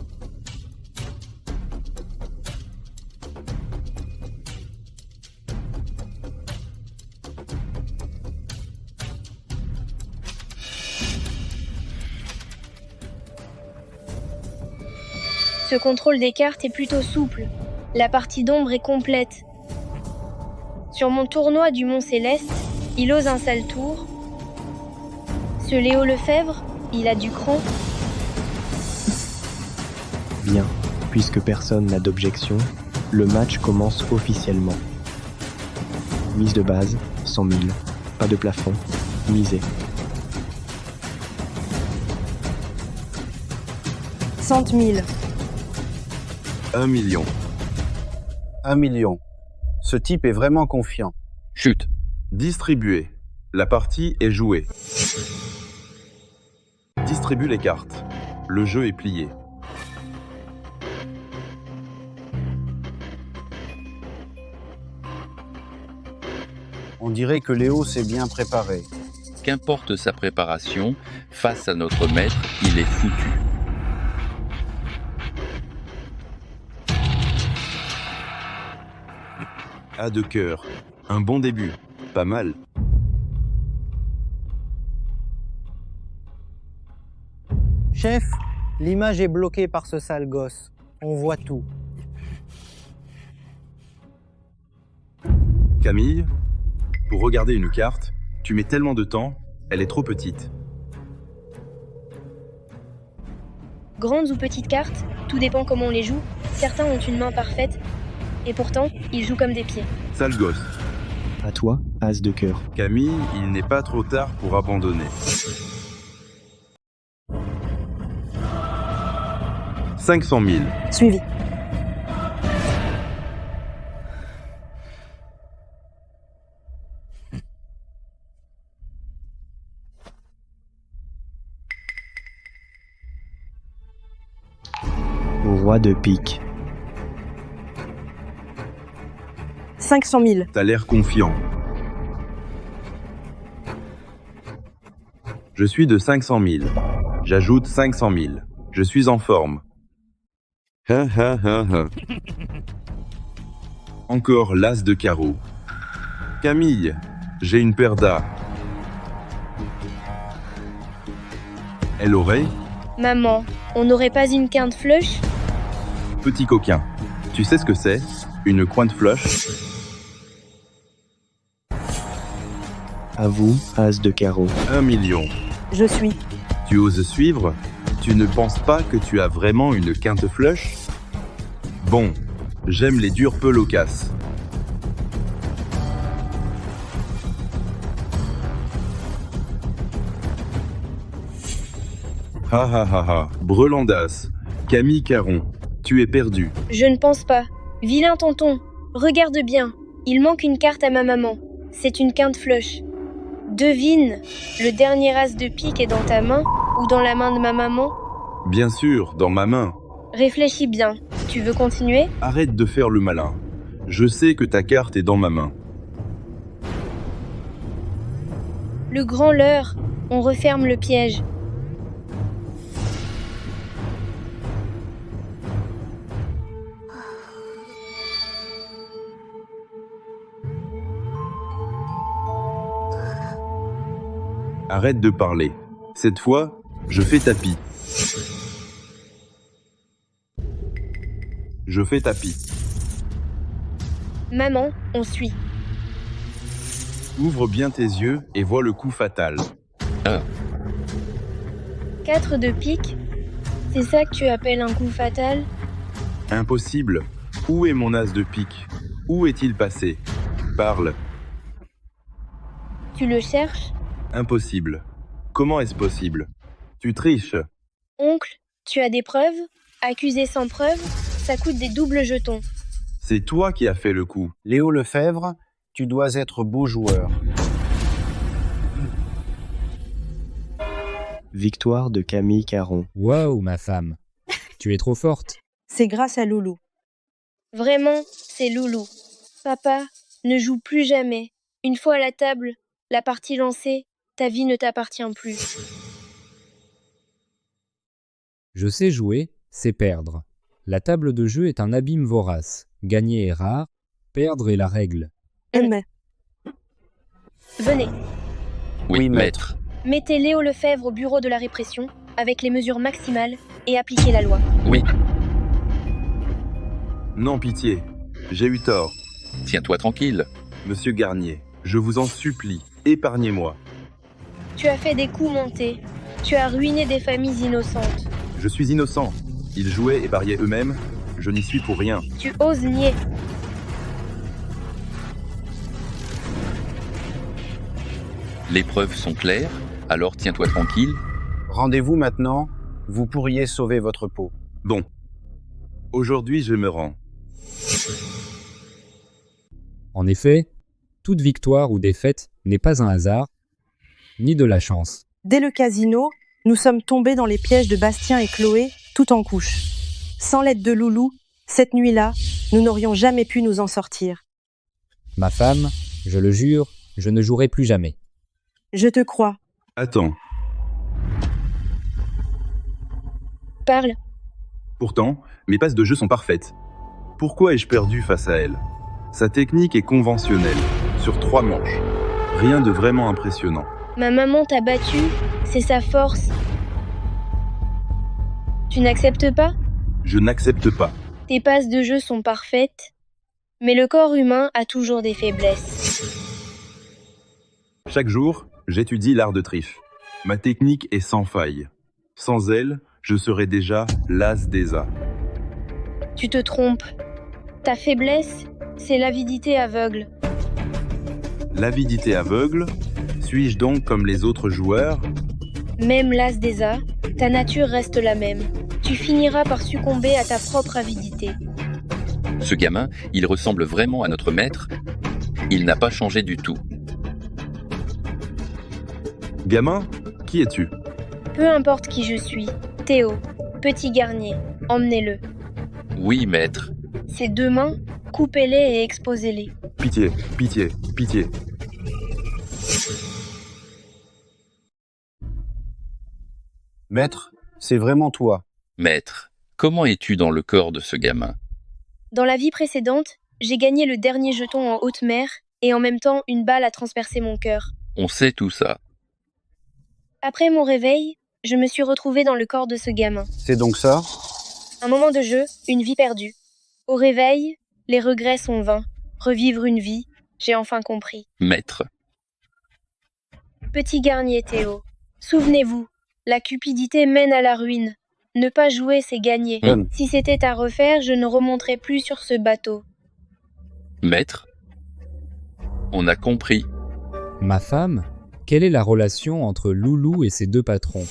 Ce contrôle des cartes est plutôt souple. La partie d'ombre est complète. Sur mon tournoi du Mont Céleste, il ose un sale tour. Ce Léo Lefebvre, il a du cran. Bien, puisque personne n'a d'objection, le match commence officiellement. Mise de base, 100 000. Pas de plafond. Misez. 100 000. 1 million. 1 million. Ce type est vraiment confiant. Chut. Distribuez. La partie est jouée. Distribue les cartes. Le jeu est plié. On dirait que Léo s'est bien préparé. Qu'importe sa préparation, face à notre maître, il est foutu. A de cœur. Un bon début. Pas mal. Chef, l'image est bloquée par ce sale gosse. On voit tout. Camille, pour regarder une carte, tu mets tellement de temps, elle est trop petite. Grandes ou petites cartes, tout dépend comment on les joue. Certains ont une main parfaite, et pourtant, ils jouent comme des pieds. Sale gosse. À toi, as de cœur. Camille, il n'est pas trop tard pour abandonner. 500 000. Suivi. Au roi de pique. 500 000. T'as l'air confiant. Je suis de 500 000. J'ajoute 500 000. Je suis en forme. Ha ha ha ha. Encore l'as de carreau. Camille, j'ai une paire d'as. Elle aurait? Maman, on n'aurait pas une quinte flush? Petit coquin, tu sais ce que c'est? Une quinte flush? À vous, as de carreau. 1 million. Je suis. Tu oses suivre? Tu ne penses pas que tu as vraiment une quinte flush? Bon, j'aime les durs peu loquaces. Ha ha ha ha, Brelandas, Camille Caron, tu es perdu. Je ne pense pas. Vilain tonton, regarde bien. Il manque une carte à ma maman. C'est une quinte flush. Devine, le dernier as de pique est dans ta main ou dans la main de ma maman? Bien sûr, dans ma main. Réfléchis bien. Tu veux continuer? Arrête de faire le malin. Je sais que ta carte est dans ma main. Le grand leurre. On referme le piège. Arrête de parler. Cette fois, je fais tapis. Je fais tapis. Maman, on suit. Ouvre bien tes yeux et vois le coup fatal. 4 de pique. C'est ça que tu appelles un coup fatal? Impossible. Où est mon as de pique? Où est-il passé? Parle. Tu le cherches? Impossible. Comment est-ce possible? Tu triches. Oncle, tu as des preuves? Accusé sans preuve, ça coûte des doubles jetons. C'est toi qui as fait le coup. Léo Lefebvre, tu dois être beau joueur. Victoire de Camille Caron. Waouh, ma femme. Tu es trop forte. C'est grâce à Loulou. Vraiment, c'est Loulou. Papa, ne joue plus jamais. Une fois à la table, la partie lancée, ta vie ne t'appartient plus. Je sais jouer, c'est perdre. La table de jeu est un abîme vorace. Gagner est rare, perdre est la règle. Mais. Venez, Oui, maître. mettez Léo Lefebvre au bureau de la répression avec les mesures maximales et appliquez la loi. Oui. Non, pitié. J'ai eu tort. Tiens-toi tranquille. Monsieur Garnier, je vous en supplie, épargnez-moi. Tu as fait des coups montés. Tu as ruiné des familles innocentes. Je suis innocent. Ils jouaient et pariaient eux-mêmes. Je n'y suis pour rien. Tu oses nier. Les preuves sont claires, alors tiens-toi tranquille. Rendez-vous maintenant, vous pourriez sauver votre peau. Bon. Aujourd'hui, je me rends. En effet, toute victoire ou défaite n'est pas un hasard, ni de la chance. Dès le casino, nous sommes tombés dans les pièges de Bastien et Chloé, tout en couche. Sans l'aide de Loulou, cette nuit-là, nous n'aurions jamais pu nous en sortir. Ma femme, je le jure, je ne jouerai plus jamais. Je te crois. Attends. Parle. Pourtant, mes passes de jeu sont parfaites. Pourquoi ai-je perdu face à elle? Sa technique est conventionnelle, sur 3 manches. Rien de vraiment impressionnant. Ma maman t'a battu, c'est sa force. Tu n'acceptes pas? Je n'accepte pas. Tes passes de jeu sont parfaites, mais le corps humain a toujours des faiblesses. Chaque jour, j'étudie l'art de triffe. Ma technique est sans faille. Sans elle, je serais déjà l'as des as. Tu te trompes. Ta faiblesse, c'est l'avidité aveugle. L'avidité aveugle? Suis-je donc comme les autres joueurs? Même l'as des as, ta nature reste la même. Tu finiras par succomber à ta propre avidité. Ce gamin, il ressemble vraiment à notre maître. Il n'a pas changé du tout. Gamin, qui es-tu? Peu importe qui je suis. Théo, petit Garnier, emmenez-le. Oui, maître. Ses 2 mains, coupez-les et exposez-les. Pitié, pitié, pitié. Maître, c'est vraiment toi. Maître, comment es-tu dans le corps de ce gamin? Dans la vie précédente, j'ai gagné le dernier jeton en haute mer et en même temps une balle a transpercé mon cœur. On sait tout ça. Après mon réveil, je me suis retrouvée dans le corps de ce gamin. C'est donc ça? Un moment de jeu, une vie perdue. Au réveil, les regrets sont vains. Revivre une vie, j'ai enfin compris. Maître. Petit Garnier Théo, souvenez-vous, la cupidité mène à la ruine. Ne pas jouer, c'est gagner. Si c'était à refaire, je ne remonterais plus sur ce bateau. Maître. On a compris. Ma femme, quelle est la relation entre Loulou et ses 2 patrons?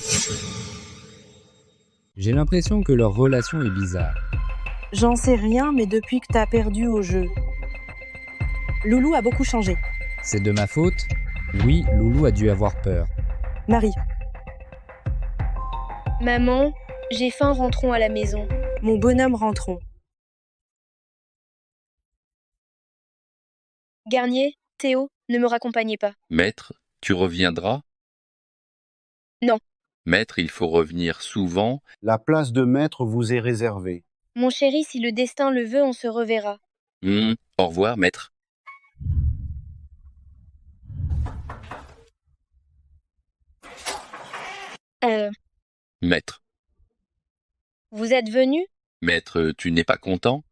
J'ai l'impression que leur relation est bizarre. J'en sais rien, mais depuis que t'as perdu au jeu. Loulou a beaucoup changé. C'est de ma faute? Oui, Loulou a dû avoir peur. Marie. Maman, j'ai faim, rentrons à la maison. Mon bonhomme, rentrons. Garnier, Théo, ne me raccompagnez pas. Maître, tu reviendras? Non. Maître, il faut revenir souvent. La place de maître vous est réservée. Mon chéri, si le destin le veut, on se reverra. Au revoir, maître. Maître. Vous êtes venu? Maître, tu n'es pas content?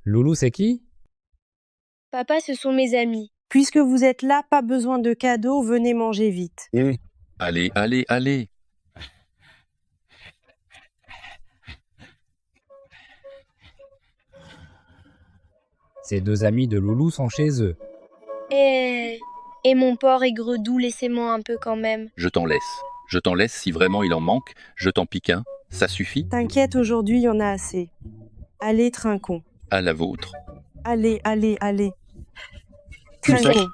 Loulou, c'est qui? Papa, ce sont mes amis. Puisque vous êtes là, pas besoin de cadeaux, venez manger vite. Allez, allez, allez. Ces 2 amis de Loulou sont chez eux. Et mon porc aigre doux, laissez-moi un peu quand même. Je t'en laisse. Je t'en laisse si vraiment il en manque. Je t'en pique un. Ça suffit? T'inquiète, aujourd'hui, il y en a assez. Allez, trinquons. À la vôtre. Allez, allez, allez. Trinquons.